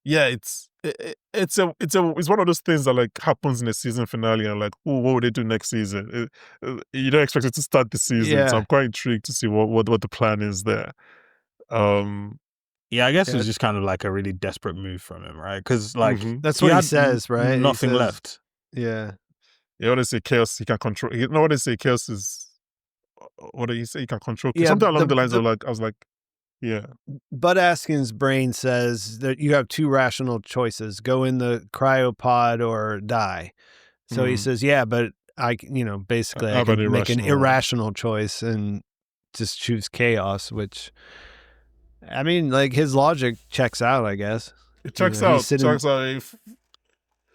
Yeah, it's one of those things that like happens in a season finale, and like, oh, what would they do next season? You don't expect it to start the season, so I'm quite intrigued to see what the plan is there. Yeah, I guess it's just kind of like a really desperate move from him, right? Because like that's what he had says, right? Nothing He says, left. Yeah. Yeah, what they say, chaos. He can control. You know what they say, chaos is. What do you say? He can control. Yeah, Something along the lines of like, I was like, yeah. Bud Askin's brain says that you have two rational choices: go in the cryopod or die. So he says, yeah, but basically I can make an irrational choice and just choose chaos, which, I mean, like his logic checks out, I guess. It checks out. Checks out.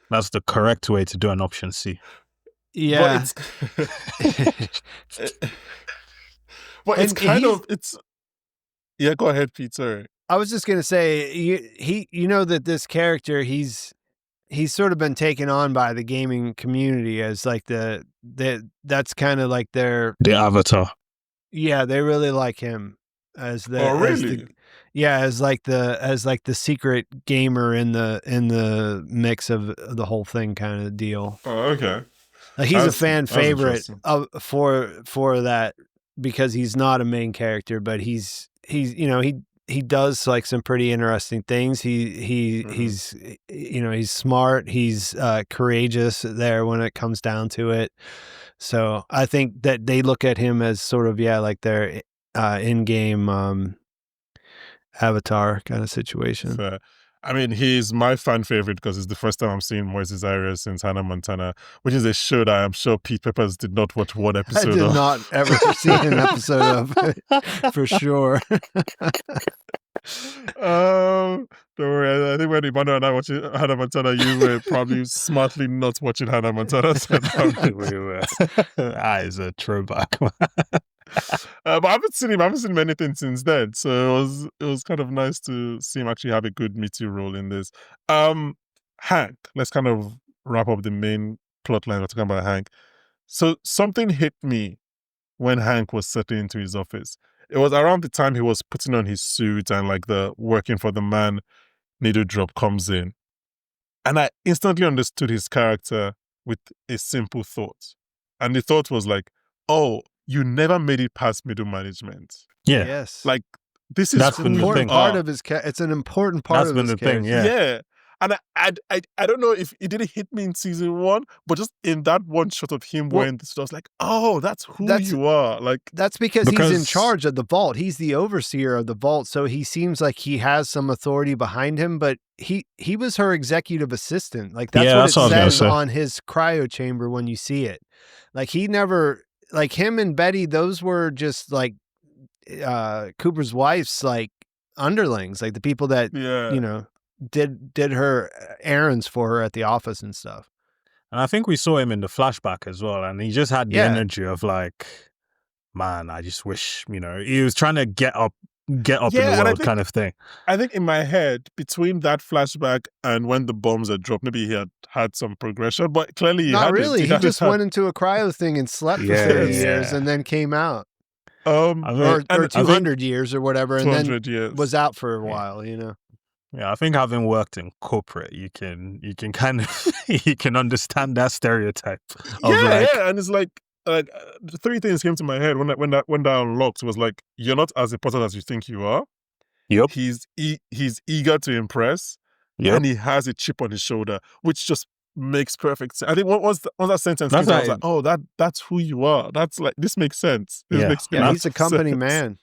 That's the correct way to do an option C. Yeah. But it's kind of, it's. Yeah, go ahead, Pete. Sorry. I was just gonna say, you know that this character, he's sort of been taken on by the gaming community as like that's kind of like the avatar. Yeah, they really like him as the. Oh, really? As like the secret gamer in the mix of the whole thing kind of deal. Oh, okay. Like he's a fan favorite for that, because he's not a main character, but he's he does like some pretty interesting things. He's smart. He's courageous there when it comes down to it. So I think that they look at him as sort of like their in-game avatar kind of situation. Fair. I mean, he's my fan favorite because it's the first time I'm seeing Moises Arias since Hannah Montana, which is a show that I'm sure Pete Peppers did not watch one episode of. I did not ever see an episode of, for sure. Don't worry. I think when Emmanuel and I watching Hannah Montana, you were probably smartly not watching Hannah Montana. So We were. That is a throwback. but I haven't seen him anything since then. So it was kind of nice to see him actually have a good meaty role in this. Hank, let's kind of wrap up the main plot line. We're talking about Hank. So something hit me when Hank was settling into his office. It was around the time he was putting on his suit and like the working for the man needle drop comes in. And I instantly understood his character with a simple thought. And the thought was like, oh, you never made it past middle management. Yeah. Yes. Like, this is That's been the thing. part of his it's an important part of his thing, character. Yeah. And I don't know if it didn't hit me in season 1, but just in that one shot of him wearing this, I was like, oh, that's who you are. Like, that's because he's in charge of the vault. He's the overseer of the vault, so he seems like he has some authority behind him. But he was her executive assistant. Like that's what it says on his cryo chamber when you see it. Like he never, like him and Betty, those were just like Cooper's wife's like underlings, like the people that Yeah. did her errands for her at the office and stuff. And I think we saw him in the flashback as well, and he just had the energy of like, man, I just wish, he was trying to get up in the world kind of thing. I think in my head, between that flashback and when the bombs had dropped, maybe he had some progression, but clearly not really. He just went into a cryo thing and slept for 30 years and then came out. Or 200 years or whatever, and then was out for a while, Yeah, I think having worked in corporate, you can kind of you can understand that stereotype. And it's like three things came to my head when that unlocked. Was like, you're not as important as you think you are. Yep. He's eager to impress. Yep. And he has a chip on his shoulder, which just makes perfect sense. I think once that sentence came, I was like, oh, that's who you are. That's like, this makes sense. He's a company man.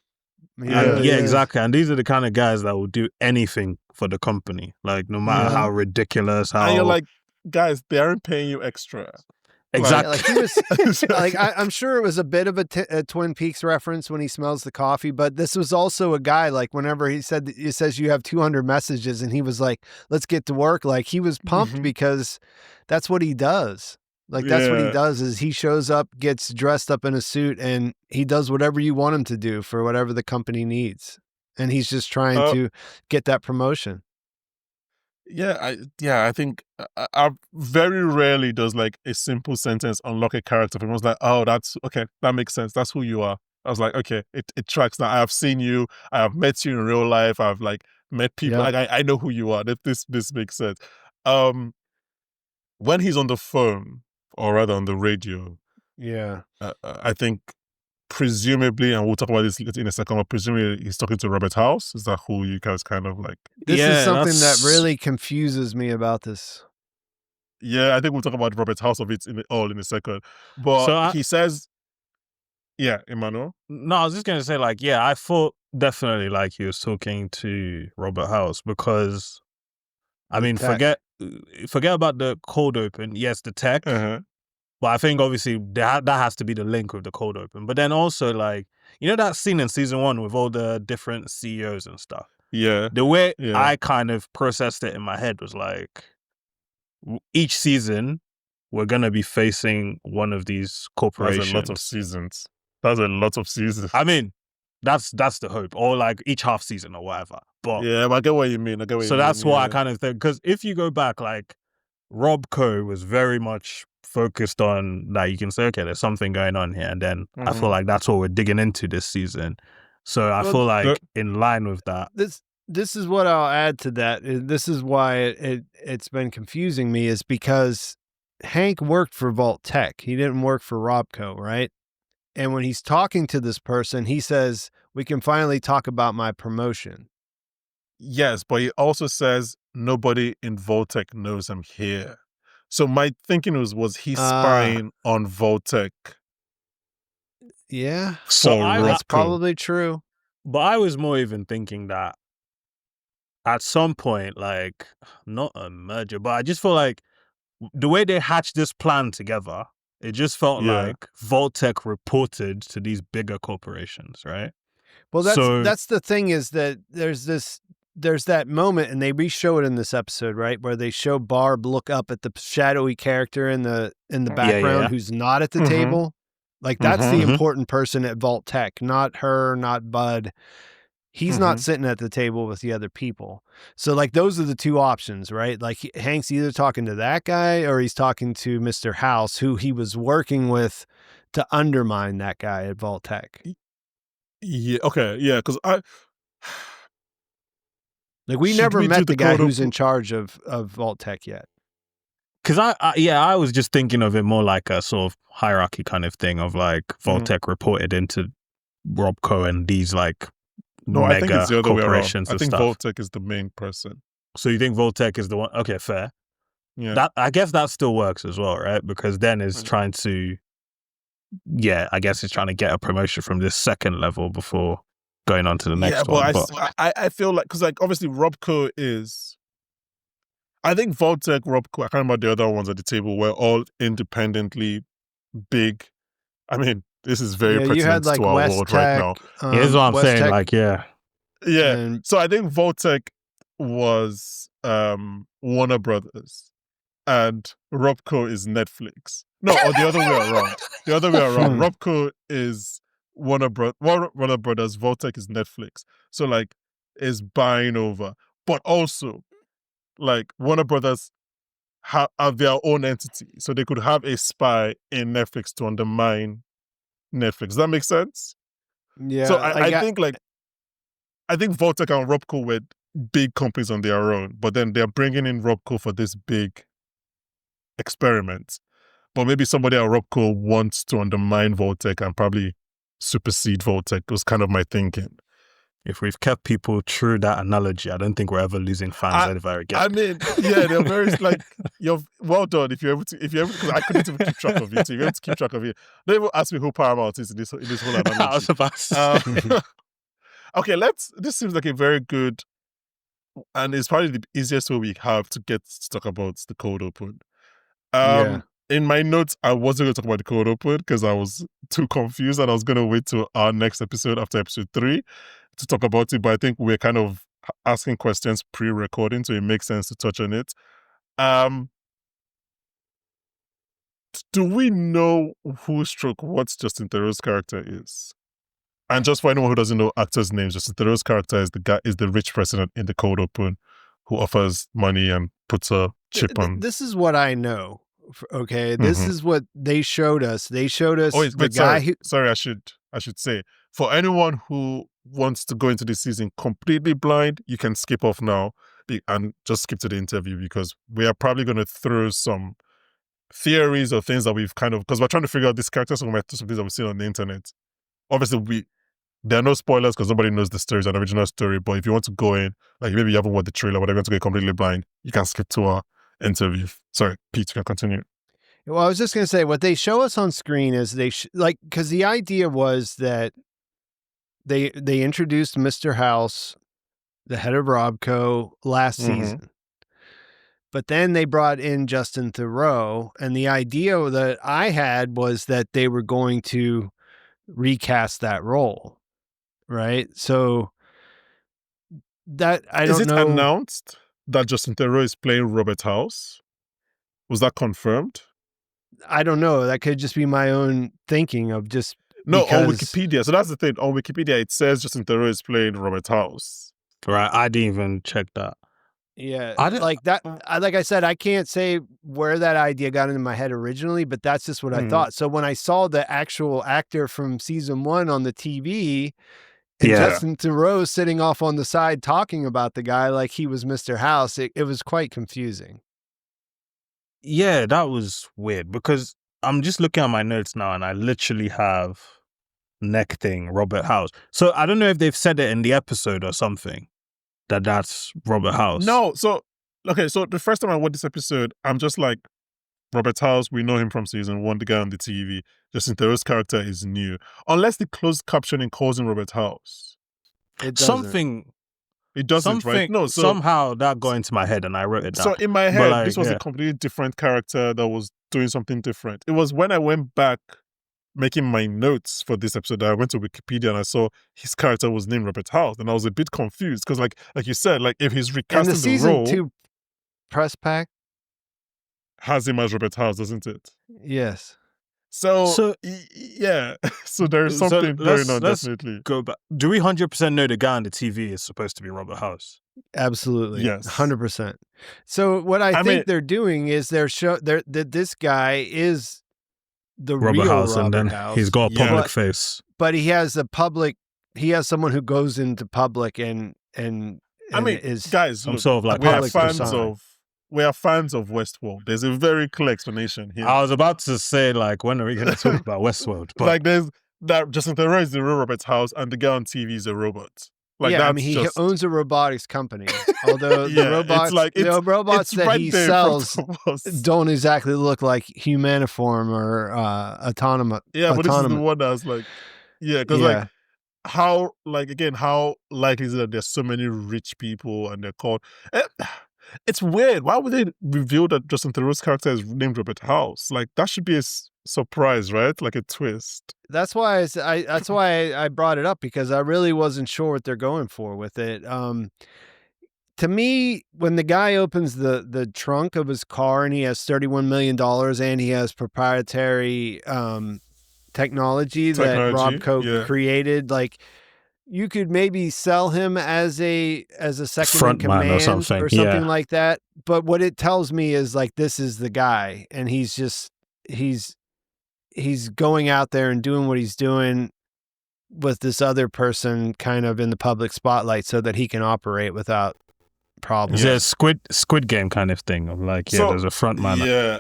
Exactly. And these are the kind of guys that will do anything for the company, like no matter how ridiculous. And you're like, guys, they aren't paying you extra. Exactly. Like he was like, I'm sure it was a bit of a Twin Peaks reference when he smells the coffee, but this was also a guy, like whenever he says you have 200 messages and he was like, let's get to work. Like he was pumped because that's what he does. Like that's what he does is he shows up, gets dressed up in a suit, and he does whatever you want him to do for whatever the company needs. And he's just trying to get that promotion. I think I very rarely does like a simple sentence unlock a character. It was like, oh, that's okay, that makes sense. That's who you are. I was like, okay, it tracks now. I have seen you. I have met you in real life. I've like met people. Like I know who you are. This makes sense. When he's on the phone, or rather on the radio, I think presumably, and we'll talk about this in a second, but presumably he's talking to Robert House. Is that who you guys kind of like? This is something that really confuses me about this. Yeah, I think we'll talk about Robert House of it in a second. But he says, Emmanuel? No, I was just going to say, like, I thought definitely like he was talking to Robert House because, I mean, forget about the cold open. Yes, the tech. But I think obviously that has to be the link with the cold open. But then also like, that scene in season 1 with all the different CEOs and stuff. Yeah. The way I kind of processed it in my head was like, each season we're going to be facing one of these corporations. That's a lot of seasons. I mean, that's the hope. Or like each half season or whatever. But I get what you mean. So that's what I kind of think. Because if you go back, like Robco was very much focused on that. You can say, okay, there's something going on here, and then I feel like that's what we're digging into this season. So I feel like in line with that. This is what I'll add to that. This is why it's been confusing me, is because Hank worked for Vault Tech. He didn't work for Robco, right? And when he's talking to this person, he says, "We can finally talk about my promotion." Yes, but he also says nobody in Vault-Tec knows I'm here. So my thinking was he spying on Vault-Tec? Yeah, so that's probably true. But I was more even thinking that at some point, like, not a merger, but I just feel like the way they hatched this plan together, it just felt like Vault-Tec reported to these bigger corporations, right? Well, that's the thing, is that there's that moment, and they re-show it in this episode, right, where they show Barb look up at the shadowy character in the background who's not at the table. Like that's the important person at Vault-Tec, not her, not Bud. He's not sitting at the table with the other people. So like those are the two options, right? Like Hank's either talking to that guy or he's talking to Mr. House, who he was working with to undermine that guy at Vault-Tec. Yeah, okay, yeah, because like we never met the guy who's in charge of Vault-Tec yet. Because I was just thinking of it more like a sort of hierarchy kind of thing of like Vault-Tec reported into Robco and these like mega I think it's the other way around. I think stuff. Vault-Tec is the main person. So you think Vault-Tec is the one? Okay, fair. Yeah. That I guess that still works as well, right? Because then it's trying to, I guess it's trying to get a promotion from this second level before going on to the next one. I feel like, because like obviously Robco is, I think Vault-Tec, Robco, I can't remember the other ones at the table, were all independently big. I mean, This is very Yeah, you had pertinent like to our West world Tech. right now. Yeah, this is what I'm West saying. Tech Like, yeah. Yeah. and So I think Voltec was Warner Brothers and Robco is Netflix. No, or the other way around. The other way around. Robco is Warner Brothers, Voltec is Netflix. So like is buying over. But also, like Warner Brothers have their own entity. So they could have a spy in Netflix to undermine Netflix. Does that make sense? yeah, So like I think Voltec and Robco were big companies on their own, but then they're bringing in Robco for this big experiment. But maybe somebody at Robco wants to undermine Voltec and probably supersede Voltec was kind of my thinking. If we've kept people true that analogy, I don't think we're ever losing fans ever again. I mean, yeah, they're very like you're well done if you're able to because I couldn't even keep track of it. So if you're able to keep track of it, don't even ask me who Paramount is in this whole analogy. I was about to say. Okay, this seems like a very good, and it's probably the easiest way we have to get to talk about the cold open. Yeah. In my notes, I wasn't going to talk about the cold open because I was too confused, and I was going to wait till our next episode after episode 3 to talk about it. But I think we're kind of asking questions pre-recording, so it makes sense to touch on it. Do we know who stroke what Justin Theroux's character is? And just for anyone who doesn't know actors' names, Justin Theroux's character is the rich person in the cold open who offers money and puts a chip on. This is what I know. Okay, this is what they showed us. They showed us the guy who. Sorry, I should say, for anyone who wants to go into this season completely blind, you can skip off now and just skip to the interview because we are probably going to throw some theories or things that we've kind of, because we're trying to figure out these characters, so we might do some things that we've seen on the internet. Obviously, there are no spoilers because nobody knows the story. It's an original story. But if you want to go in, like maybe you haven't watched the trailer, whatever, you want to go completely blind, you can skip to our interview. Sorry, Pete, you can continue. Well, I was just going to say, what they show us on screen is because the idea was that they introduced Mr. House, the head of Robco, last season. But then they brought in Justin Theroux, and the idea that I had was that they were going to recast that role, right? So that I don't know. Is it announced that Justin Theroux is playing Robert House? Was that confirmed? I don't know. That could just be my own thinking of just on Wikipedia. So that's the thing. On Wikipedia, it says Justin Theroux is playing Robert House. Right, I didn't even check that. Yeah, like I said, I can't say where that idea got into my head originally, but that's just what I thought. So when I saw the actual actor from season 1 on the TV, and Justin Theroux sitting off on the side talking about the guy like he was Mr. House, it was quite confusing. Yeah, that was weird because I'm just looking at my notes now and I literally have neck thing, Robert House. So I don't know if they've said it in the episode or something that's Robert House. No, so the first time I watched this episode, I'm just like, Robert House, we know him from season 1, the guy on the TV. Justin Theroux's character is new. Unless the closed captioning calls him Robert House. It doesn't. It doesn't, right? No, so somehow that got into my head and I wrote it down. So in my head, this was a completely different character that was doing something different. It was when I went back making my notes for this episode that I went to Wikipedia and I saw his character was named Robert House, and I was a bit confused because, like you said, like if he's recasting the role, season 2 press pack has him as Robert House, doesn't it? Yes. So yeah. So there is something going on, definitely. Go back. Do we 100% know the guy on the TV is supposed to be Robert House? Absolutely. Yes. 100%. So what I think they're doing is that this guy is the Robert real House, Robert and then House. he's got a public face. But he has someone who goes into public and is, guys, I'm look, sort of like we are fans of Westworld. There's a very clear explanation here. I was about to say, like, when are we going to talk about Westworld? But like, there's that Justin Theroux is the real Robert House, and the guy on TV is a robot. Like, I mean, he owns a robotics company. Although the robots that right he there in sells front of us. don't exactly look like Humaniform or Autonomous. Yeah, but this is the one that's like, because like, how likely is it that there's so many rich people and they're called? It's weird. Why would they reveal that Justin Theroux's character is named Robert House? Like, that should be surprise, right? Like a twist. That's why that's why I brought it up, because I really wasn't sure what they're going for with it. To me, when the guy opens the trunk of his car and he has $31 million and he has proprietary technology that Technology, Robco yeah. created, like, you could maybe sell him as a second in Front man command or something. Yeah. like that. But what it tells me is, like, this is the guy, and he's going out there and doing what he's doing with this other person kind of in the public spotlight so that he can operate without problems. It's a squid game kind of thing of like, yeah, So, there's a front man. Yeah.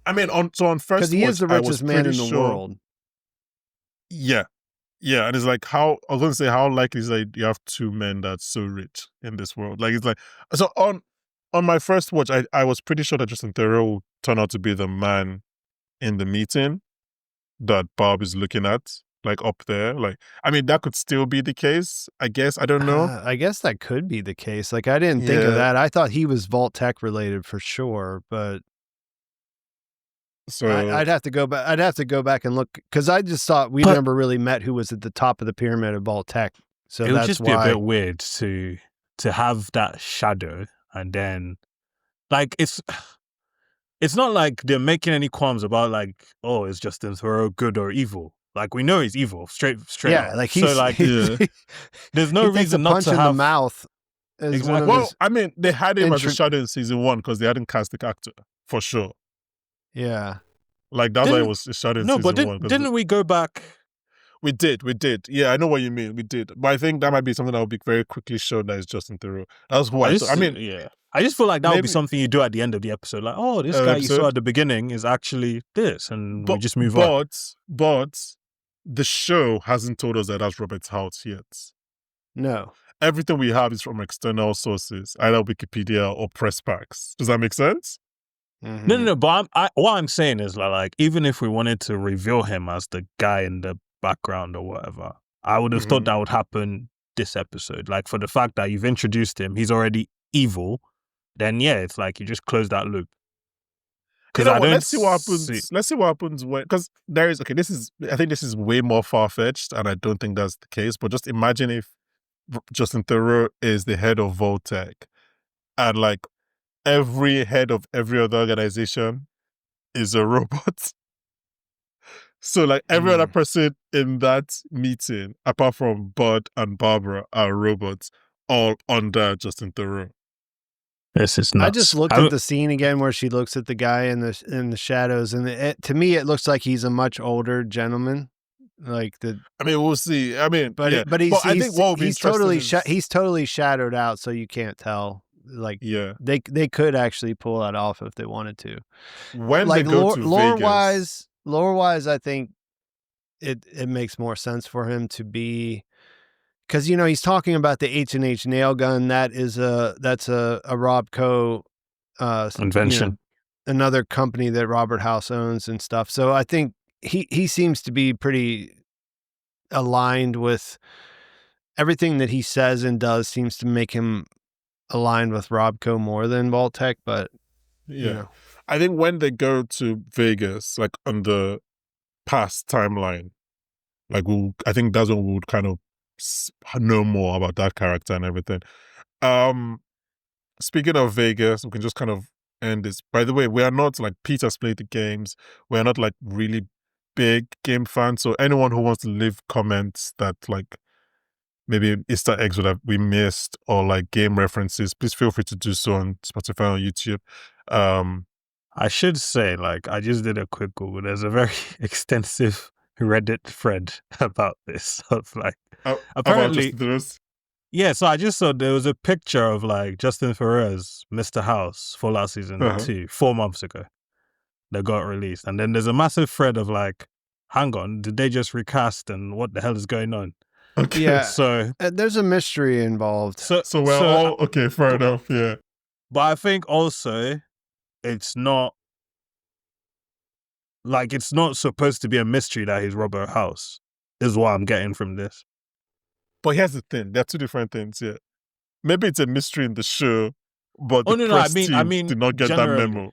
I mean, on first Because he is the watch, I was richest man in pretty the sure- world. Yeah. Yeah, and it's like, I was gonna say, how likely is that you have two men that's so rich in this world? Like, it's like, so on my first watch, I was pretty sure that Justin Theroux will turn out to be the man in the meeting that Bob is looking at, like up there. Like, I mean, that could still be the case, I guess. I don't know. I guess that could be the case. Like, I didn't think of Yeah. that. I thought he was Vault Tech related for sure, but So I'd have to go back. I'd have to go back and look, because I just thought we But- never really met who was at the top of the pyramid of Vault Tech. So It would that's just be why. a bit weird to have that shadow, and then like it's not like they're making any qualms about like, oh, is Justin Theroux good or evil? Like, we know he's evil, straight Yeah, up. like he's so like Yeah. there's no he takes a reason not punch to in the have mouth. As Exactly. one of well, his, I mean, they had him as a intro- shadow in season 1 because they hadn't cast the actor for sure. yeah. Like, that's why it Didn't- was a shadow in no, season but 1. 'cause didn't we go back? we did. Yeah, I know what you mean. We did, but I think that might be something that will be very quickly shown that is Justin Theroux. That's why. I mean, yeah. I just feel like that would be maybe- something you do at the end of the episode. Like, oh, this guy you episode? saw at the beginning is actually this, and we just move on. But the show hasn't told us that that's Robert's house yet. No. Everything we have is from external sources, either Wikipedia or press packs. Does that make sense? Mhm. No. But what I'm saying is like, even if we wanted to reveal him as the guy in the background or whatever, I would have thought that would happen this episode. Like, for the fact that you've introduced him, he's already evil. Then yeah, it's like you just close that loop. You Because know I what, don't let's see what happens. see- Let's see what happens when, because there is, okay, I think this is way more far-fetched, and I don't think that's the case, but just imagine if Justin Theroux is the head of Voltec, and like every head of every other organization is a robot. So like every other person in that meeting, apart from Bud and Barbara, are robots, all under Justin Theroux. This is nuts. I just looked at the scene again where she looks at the guy in the shadows, and to me it looks like he's a much older gentleman. Like I mean, we'll see. I mean, but yeah. but he's I think what would be he's totally interesting is- he's totally shadowed out, so you can't tell. Like, yeah. they could actually pull that off if they wanted to. When Like, they go to Vegas, lore wise, I think it makes more sense for him to be, because he's talking about the H&H nail gun. That's a Robco invention. another company that Robert House owns and stuff. So I think he seems to be pretty aligned with everything that he says and does. Seems to make him aligned with Robco more than Vault-Tec, but yeah. I think when they go to Vegas, like on the past timeline, like I think that's when we would kind of know more about that character and everything. Speaking of Vegas, we can just kind of end this. By the way, we are not like Peter's played the games. We are not like really big game fans. So anyone who wants to leave comments that like maybe Easter eggs we missed or like game references, please feel free to do so on Spotify or YouTube. I should say, like, I just did a quick Google. There's a very extensive Reddit thread about this. Of like, apparently, yeah. So I just saw there was a picture of like Justin Theroux's Mr. House Fallout Season 2 4 months ago that got released, and then there's a massive thread of like, hang on, did they just recast and what the hell is going on? Okay. Yeah. So there's a mystery involved. So we're all okay. Fair enough. Yeah. But I think also it's not supposed to be a mystery that he's Robert House, is what I'm getting from this. But here's the thing: they're two different things. Yeah. Maybe it's a mystery in the show, but the press team did not get that memo.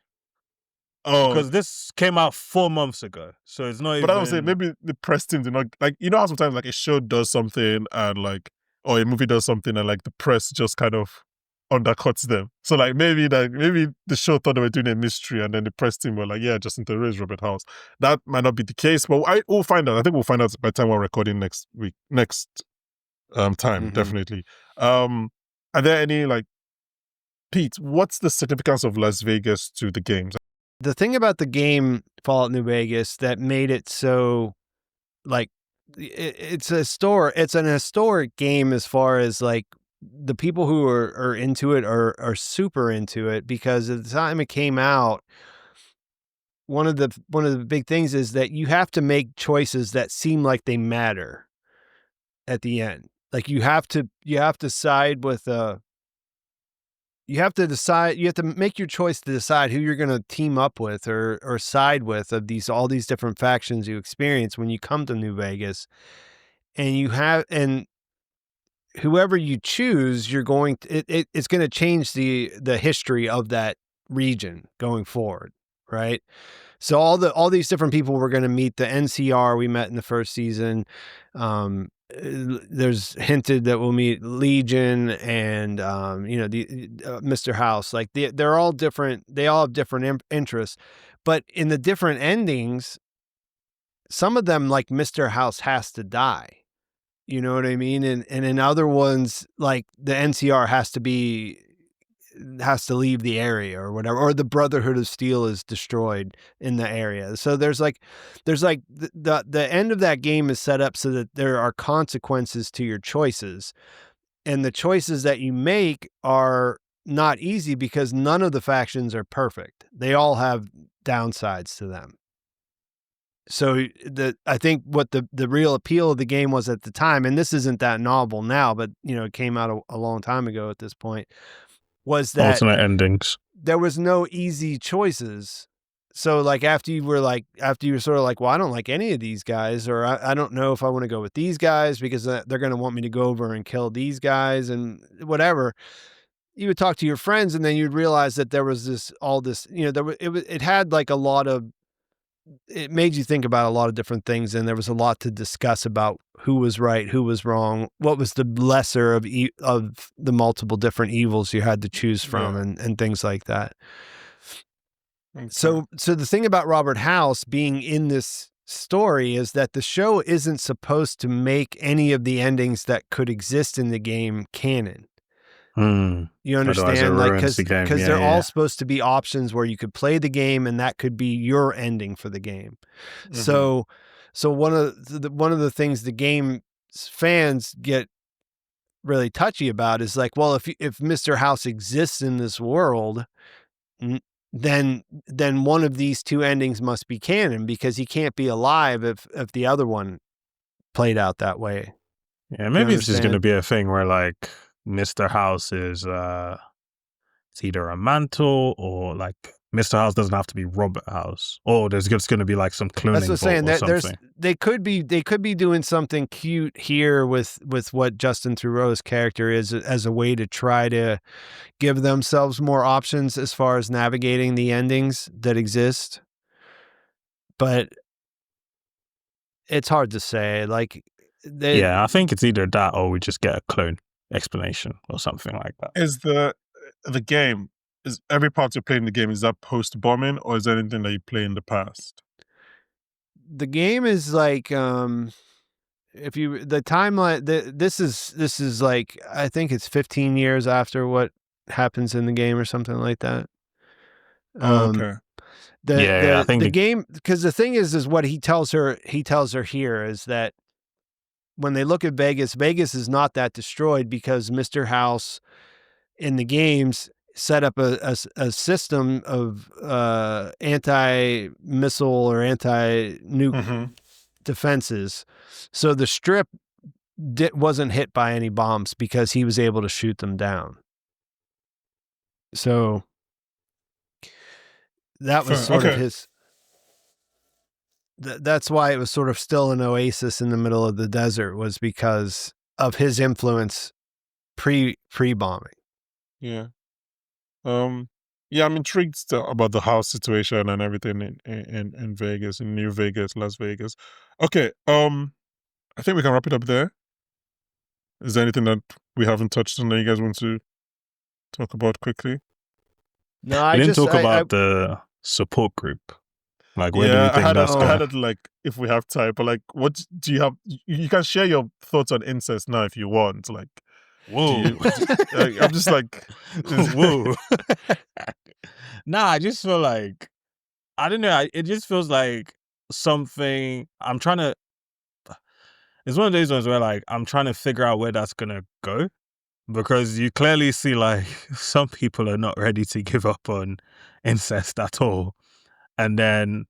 Oh, because this came out 4 months ago, so it's not but I was saying even. maybe the press team did not like. You know how sometimes like a show does something and like, or a movie does something and like the press just kind of undercuts them. So like maybe the show thought they were doing a mystery and then the press team were like, yeah, Justin Theroux is Robert House. That might not be the case, but we'll find out. I think we'll find out by the time we're recording next time, definitely. Are there any like, Pete, what's the significance of Las Vegas to the games? The thing about the game Fallout New Vegas that made it so like it's an historic game as far as like the people who are into it are super into it, because at the time it came out, one of the big things is that you have to make choices that seem like they matter at the end. Like you have to side with you have to make your choice to decide who you're going to team up with or side with of all these different factions you experience when you come to New Vegas. And whoever you choose, it's going to change the history of that region going forward, right? So all these different people we're going to meet, the NCR we met in the first season. There's hinted that we'll meet Legion and Mr. House. Like they're all different. They all have different interests, but in the different endings, some of them, like Mr. House, has to die. You know what I mean? And in other ones, like the NCR has to leave the area or whatever, or the Brotherhood of Steel is destroyed in the area. So there's like the end of that game is set up so that there are consequences to your choices, and the choices that you make are not easy because none of the factions are perfect. They all have downsides to them. So I think what the real appeal of the game was at the time, and this isn't that novel now, but it came out a long time ago at this point, was that Alternate endings. There was no easy choices. So like after you were sort of like, well, I don't like any of these guys, or I don't know if I want to go with these guys because they're going to want me to go over and kill these guys and whatever. You would talk to your friends, and then you'd realize that there was it had like a lot of, it made you think about a lot of different things, and there was a lot to discuss about who was right, who was wrong, what was the lesser of the multiple different evils you had to choose from, and things like that. Okay. So the thing about Robert House being in this story is that the show isn't supposed to make any of the endings that could exist in the game canon. You understand? Like, because they're all supposed to be options where you could play the game and that could be your ending for the game. So one of the things the game fans get really touchy about is like, well, if Mr. House exists in this world, then one of these two endings must be canon, because he can't be alive if the other one played out that way. Yeah, maybe it's just going to be a thing where like Mr. House is it's either a mantle, or like Mr. House doesn't have to be Robert House, or there's just going to be like some cloning. That's what I'm saying. They could be doing something cute here with what Justin Theroux's character is, as a way to try to give themselves more options as far as navigating the endings that exist. But it's hard to say. Like, I think it's either that or we just get a clone explanation or something like that. Is the game, is every part you play in the game, is that post bombing, or is there anything that you play in the past? The game is like the timeline, this is like, I think it's 15 years after what happens in the game or something like that. Okay. I think the game, because the thing is what he tells her here is that when they look at Vegas is not that destroyed, because Mr. House in the games set up a system of anti-missile or anti-nuke defenses. So the Strip wasn't hit by any bombs because he was able to shoot them down. So that was sort of his... That's why it was sort of still an oasis in the middle of the desert, was because of his influence pre-bombing. Yeah. Yeah, I'm intrigued still about the house situation and everything in Vegas, in New Vegas, Las Vegas. Okay, I think we can wrap it up there. Is there anything that we haven't touched on that you guys want to talk about quickly? No, We I didn't just talk about the support group. Like, where do we Yeah, think that's I had going? it like if we have time, but like, what do you have? You can share your thoughts on incest now if you want. Like, Whoa. I'm just like, Whoa. Nah, I just feel like, I don't know. It just feels like something I'm trying to. It's one of those ones where like I'm trying to figure out where that's gonna go, because you clearly see like some people are not ready to give up on incest at all, and then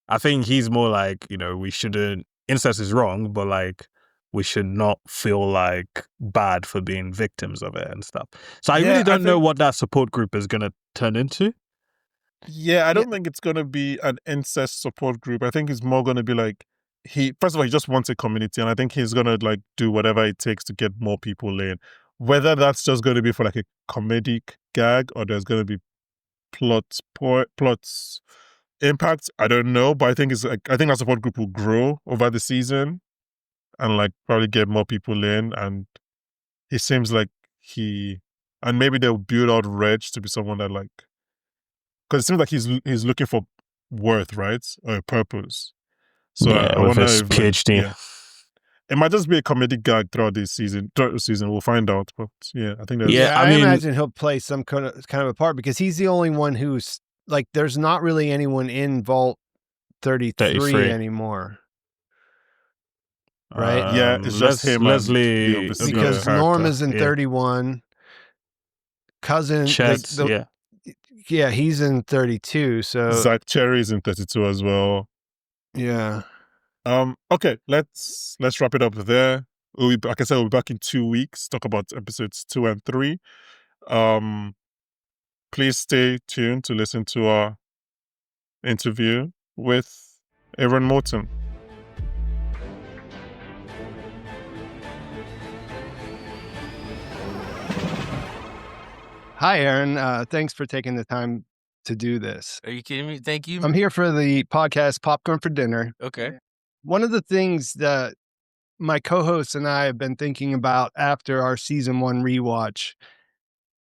I think he's more like, we shouldn't. Incest is wrong, but like we should not feel like bad for being victims of it and stuff. So I Yeah, really I don't know think- what that support group is gonna turn into. yeah, I don't think it's gonna be an incest support group. I think it's more gonna be like first of all, he just wants a community, and I think he's gonna like do whatever it takes to get more people in. Whether that's just gonna be for like a comedic gag or there's gonna be plots impact, I don't know. But I think it's like I think our support group will grow over the season and like probably get more people in. And he seems like and maybe they'll build out Reg to be someone that like, because it seems like he's looking for worth, right, or a purpose. So Yeah, I with wonder his if like, PhD. yeah, it might just be a comedic gag throughout the season. We'll find out. But yeah, I think that's Yeah, I I mean- imagine he'll play some kind of a part because he's the only one who's like. There's not really anyone in Vault 33 33. anymore, right? Yeah, it's just him and Leslie, the overseer Because character. Norm is in yeah. 31. Cousin, Chet, yeah. yeah, he's in 32. So Zach Cherry is in 32 as well. yeah. Okay, let's wrap it up there. Like I said, we'll be back in 2 weeks, talk about episodes 2 and 3. Please stay tuned to listen to our interview with Aaron Moten. Hi, Aaron. Thanks for taking the time to do this. Are you kidding me? Thank you. I'm here for the podcast Popcorn for Dinner. Okay. One of the things that my co-hosts and I have been thinking about after our season 1 rewatch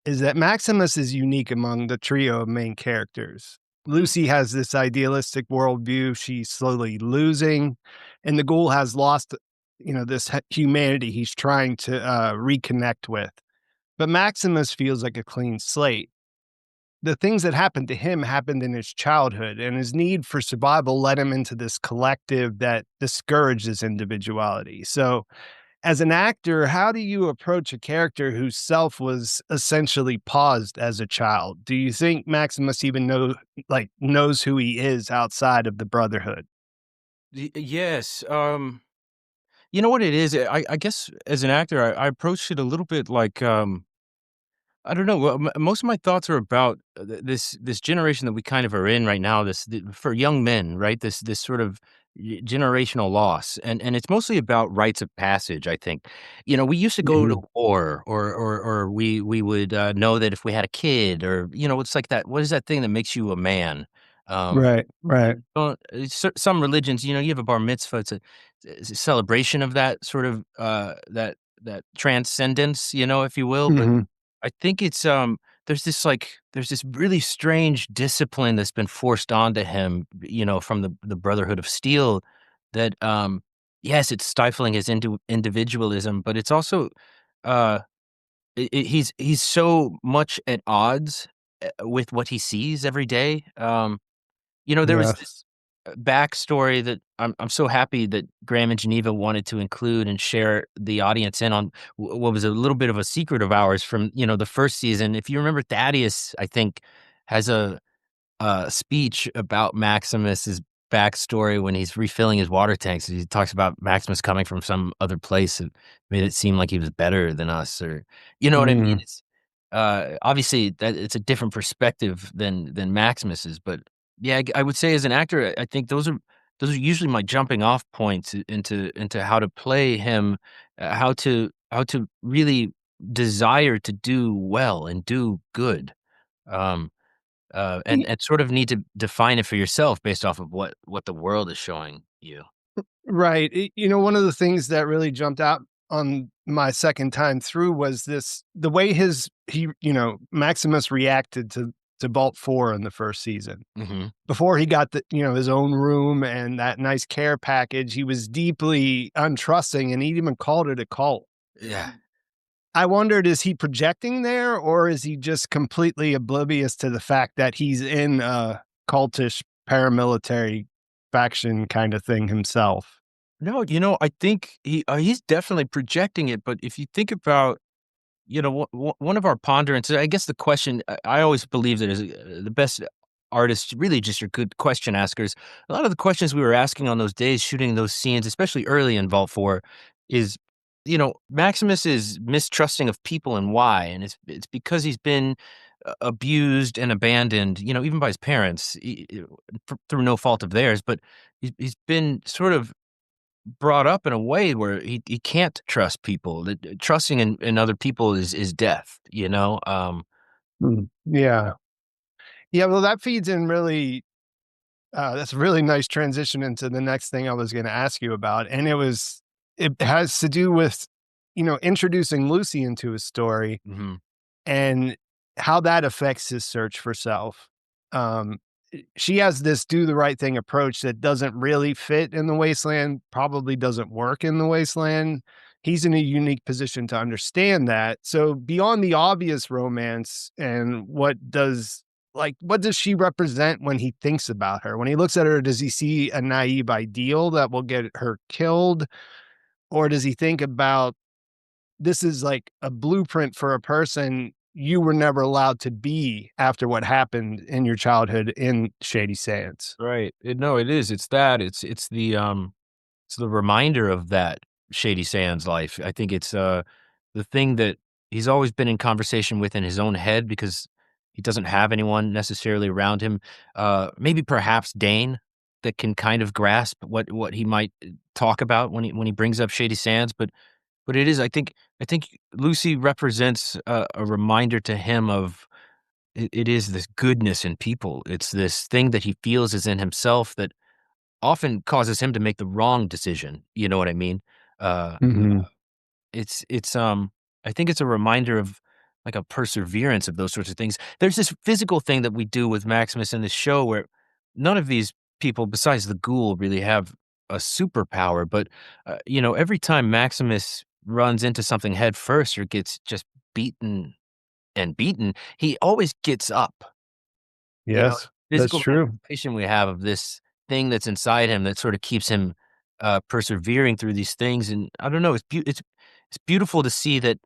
is that Maximus is unique among the trio of main characters. Lucy has this idealistic worldview she's slowly losing, and the ghoul has lost, this humanity he's trying to reconnect with. But Maximus feels like a clean slate. The things that happened to him happened in his childhood, and his need for survival led him into this collective that discouraged his individuality. So, as an actor, how do you approach a character whose self was essentially paused as a child? Do you think Maximus even knows who he is outside of the Brotherhood? Yes. You know what it is? I guess as an actor, I approached it a little bit like I don't know. Well, most of my thoughts are about this generation that we kind of are in right now. For young men, right? This sort of generational loss, and it's mostly about rites of passage. I think, we used to go to war, or we would know that if we had a kid, or it's like that. What is that thing that makes you a man? Right. Some religions, you have a bar mitzvah. It's a celebration of that sort of that transcendence, if you will, but. Mhm. I think it's there's this really strange discipline that's been forced onto him, from the Brotherhood of Steel that yes, it's stifling his individualism, but it's also uh he's so much at odds with what he sees every day. There was Yes. this backstory that I'm so happy that Graham and Geneva wanted to include and share the audience in on what was a little bit of a secret of ours from, the first season. If you remember, Thaddeus, I think, has a speech about Maximus's backstory when he's refilling his water tanks. He talks about Maximus coming from some other place and made it seem like he was better than us, or you know what I mean? It's obviously that it's a different perspective than Maximus's, but yeah, I would say as an actor, I think those are usually my jumping off points into how to play him, how to really desire to do well and do good. Um, and sort of need to define it for yourself based off of what the world is showing you. Right. One of the things that really jumped out on my second time through was the way Maximus reacted to Vault 4 in the first season. Hmm. Before he got his own room and that nice care package, he was deeply untrusting, and he even called it a cult. Yeah. I wondered, is he projecting there, or is he just completely oblivious to the fact that he's in a cultish paramilitary faction kind of thing himself? No, I think he's definitely projecting it. But if you think about, one of our ponderances, I guess the question I always believe that is the best artists really just are good question askers. A lot of the questions we were asking on those days, shooting those scenes, especially early in Vault 4, is, Maximus is mistrusting of people and why, and it's because he's been abused and abandoned, even by his parents, through no fault of theirs. But he's been sort of brought up in a way where he can't trust people. That trusting in other people is death, Yeah. Yeah, well, that feeds in really that's a really nice transition into the next thing I was gonna ask you about, and it has to do with, introducing Lucy into his story Mhm. and how that affects his search for self. Um, she has this do the right thing approach that doesn't really fit in the Wasteland, probably doesn't work in the Wasteland. He's in a unique position to understand that. So beyond the obvious romance, and what does she represent when he thinks about her? When he looks at her, does he see a naive ideal that will get her killed? Or does he think about, this is like a blueprint for a person you were never allowed to be after what happened in your childhood in Shady Sands? Right. No, it is. It's that. It's the reminder of that Shady Sands life. I think it's the thing that he's always been in conversation with in his own head because he doesn't have anyone necessarily around him. Maybe perhaps Dane that can kind of grasp what he might talk about when he brings up Shady Sands. But it is. I think Lucy represents a reminder to him of it is this goodness in people. It's this thing that he feels is in himself that often causes him to make the wrong decision, you know what I mean? Uh, Mhm. it's I think it's a reminder of, like, a perseverance of those sorts of things. There's this physical thing that we do with Maximus in this show where none of these people besides the ghoul really have a superpower, but, every time Maximus runs into something head first or gets just beaten and beaten, he always gets up. Yes, that's Physical true. representation we have of this thing that's inside him that sort of keeps him, persevering through these things, and I don't know, it's beautiful to see that,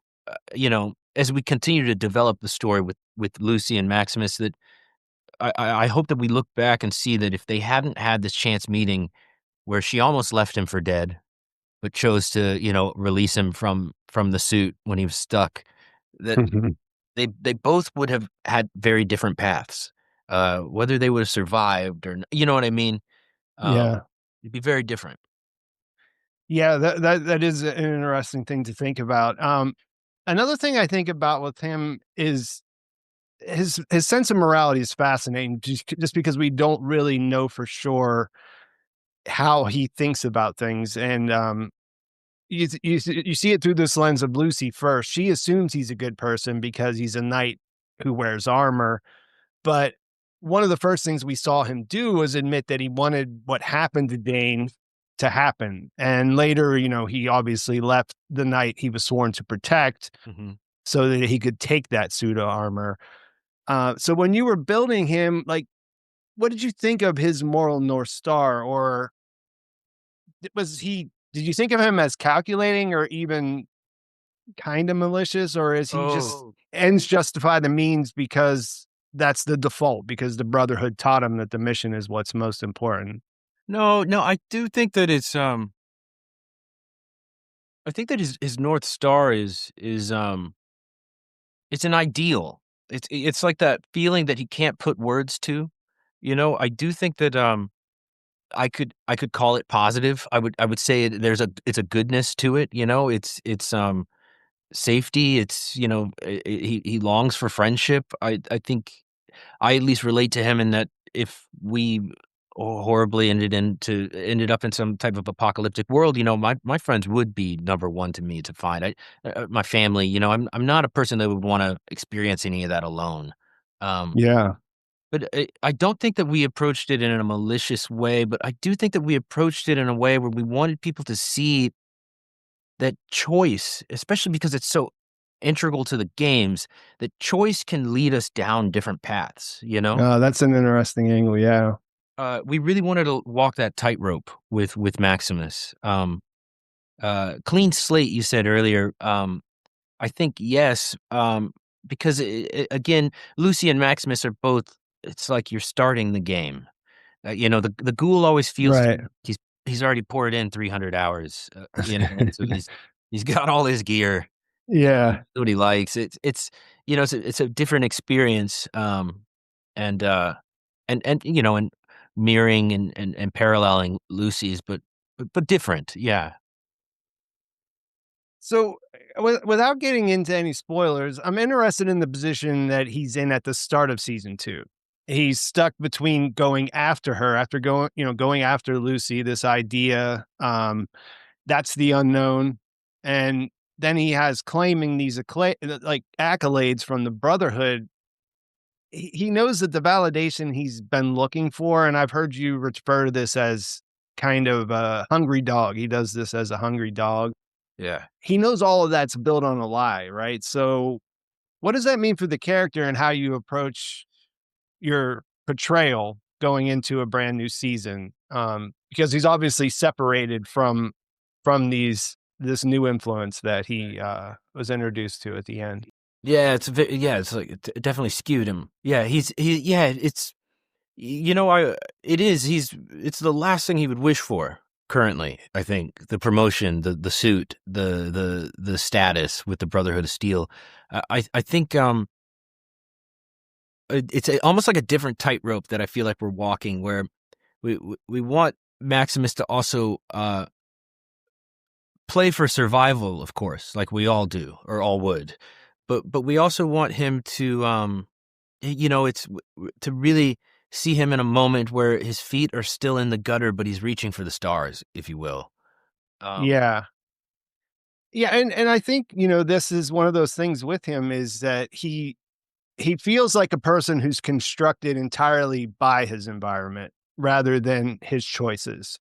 as we continue to develop the story with Lucy and Maximus, that I hope that we look back and see that if they hadn't had this chance meeting where she almost left him for dead, but chose to, release him from the suit when he was stuck, that Mhm. they both would have had very different paths, whether they would have survived or you know what I mean? Um, Yeah. it'd be very different. Yeah, that is an interesting thing to think about. Another thing I think about with him is his sense of morality is fascinating, just because we don't really know for sure how he thinks about things, and you see it through this lens of Lucy first. She assumes he's a good person because he's a knight who wears armor, but one of the first things we saw him do was admit that he wanted what happened to Dane to happen, and later, he obviously left the knight he was sworn to protect Mhm. so that he could take that suit of armor. So when you were building him, like, what did you think of his moral North Star? Or did you think of him as calculating or even kind of malicious? Or is he just Oh. ends justify the means because that's the default, because the Brotherhood taught him that the mission is what's most important? No, no, I do think that I think that his North Star is it's an ideal. It's like that feeling that he can't put words to, I do think that, I could call it positive. I would say it's a goodness to it, it's safety, it's, he longs for friendship. I think I at least relate to him in that if we horribly ended up in some type of apocalyptic world, my friends would be number one to me to find. My family, I'm not a person that would want to experience any of that alone. Yeah. But I don't think that we approached it in a malicious way, but I do think that we approached it in a way where we wanted people to see that choice, especially because it's so integral to the games, that choice can lead us down different paths, That's an interesting angle. Yeah. We really wanted to walk that tightrope with Maximus. Clean slate, you said earlier. I think yes, because again, Lucy and Maximus are both. It's like you're starting the game. The ghoul always feels Right. he's already poured in 300 hours. So he's got all his gear. Yeah. What he likes. It's a different experience. And and mirroring and paralleling Lucy's, but different. Yeah. So, without getting into any spoilers, I'm interested in the position that he's in at the start of season 2. He's stuck between going after her, going after Lucy, this idea, that's the unknown, and then he has claiming these accolades from the Brotherhood. He knows that the validation he's been looking for, and I've heard you refer to this as kind of a hungry dog. He does this as a hungry dog. Yeah. He knows all of that's built on a lie, right? So what does that mean for the character and how you approach your portrayal going into a brand new season? Because he's obviously separated from this new influence that he was introduced to at the end. Yeah, it's like it definitely skewed him. Yeah, it's it's the last thing he would wish for currently. I think the promotion, the suit, the status with the Brotherhood of Steel. I think it's almost like a different tightrope that I feel like we're walking, where we want Maximus to also play for survival, of course, like we all do or all would, but we also want him to it's to really see him in a moment where his feet are still in the gutter, but he's reaching for the stars, if you will. Yeah. Yeah, and I think, this is one of those things with him is that he feels like a person who's constructed entirely by his environment rather than his choices.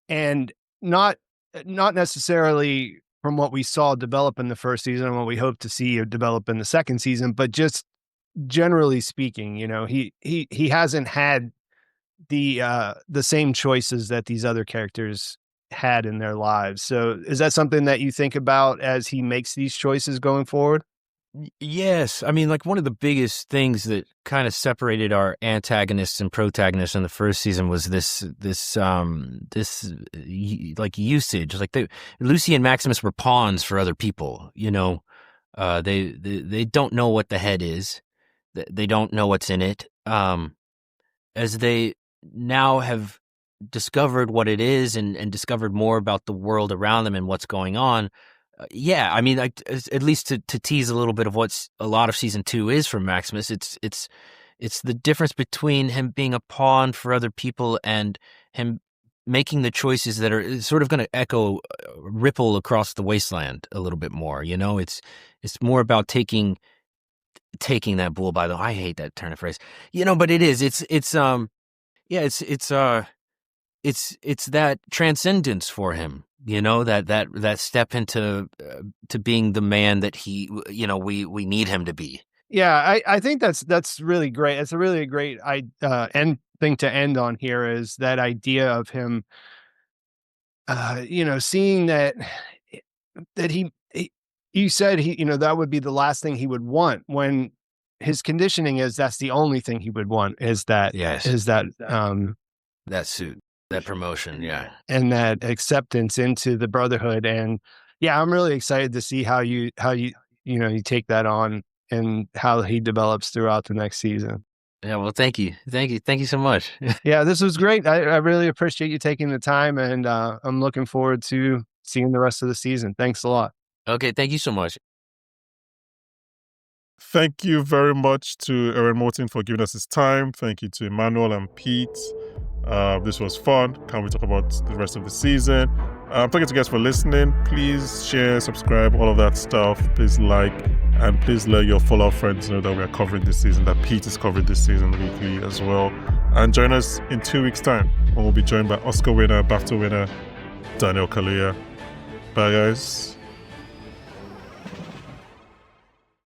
And not necessarily from what we saw develop in the first season and what we hope to see develop in the second season, but just generally speaking, he hasn't had the same choices that these other characters had in their lives. So is that something that you think about as he makes these choices going forward? Yes, I mean, like one of the biggest things that kind of separated our antagonists and protagonists in the first season was this like usage. Like Lucy and Maximus were pawns for other people. They don't know what the head is. They don't know what's in it. As they now have discovered what it is and discovered more about the world around them and what's going on. Yeah, I mean, at least to tease a little bit of what's a lot of season 2 is from Maximus, it's the difference between him being a pawn for other people and him making the choices that are sort of going to ripple across the wasteland a little bit more. It's more about taking that bull by the. I hate that turn of phrase, but it is. It's that transcendence for him, that step into to being the man that he, we need him to be. Yeah, I think that's really great. It's a really great end thing to end on here is that idea of him, seeing that he you said that would be the last thing he would want when his conditioning is that's the only thing he would want is that that suit. That promotion, yeah. And that acceptance into the Brotherhood. And yeah, I'm really excited to see how you you take that on and how he develops throughout the next season. Yeah, well, thank you so much. Yeah, this was great. I really appreciate you taking the time, and I'm looking forward to seeing the rest of the season. Thanks a lot. Okay, thank you so much. Thank you very much to Aaron Moten for giving us his time. Thank you to Emmanuel and Pete. This was fun. Can't we talk about the rest of the season? Thank you to you guys for listening. Please share, subscribe, all of that stuff. Please like, and please let your fellow friends know that we are covering this season, that Pete is covering this season weekly as well. And join us in 2 weeks' time when we'll be joined by Oscar winner, BAFTA winner, Daniel Kaluuya. Bye, guys.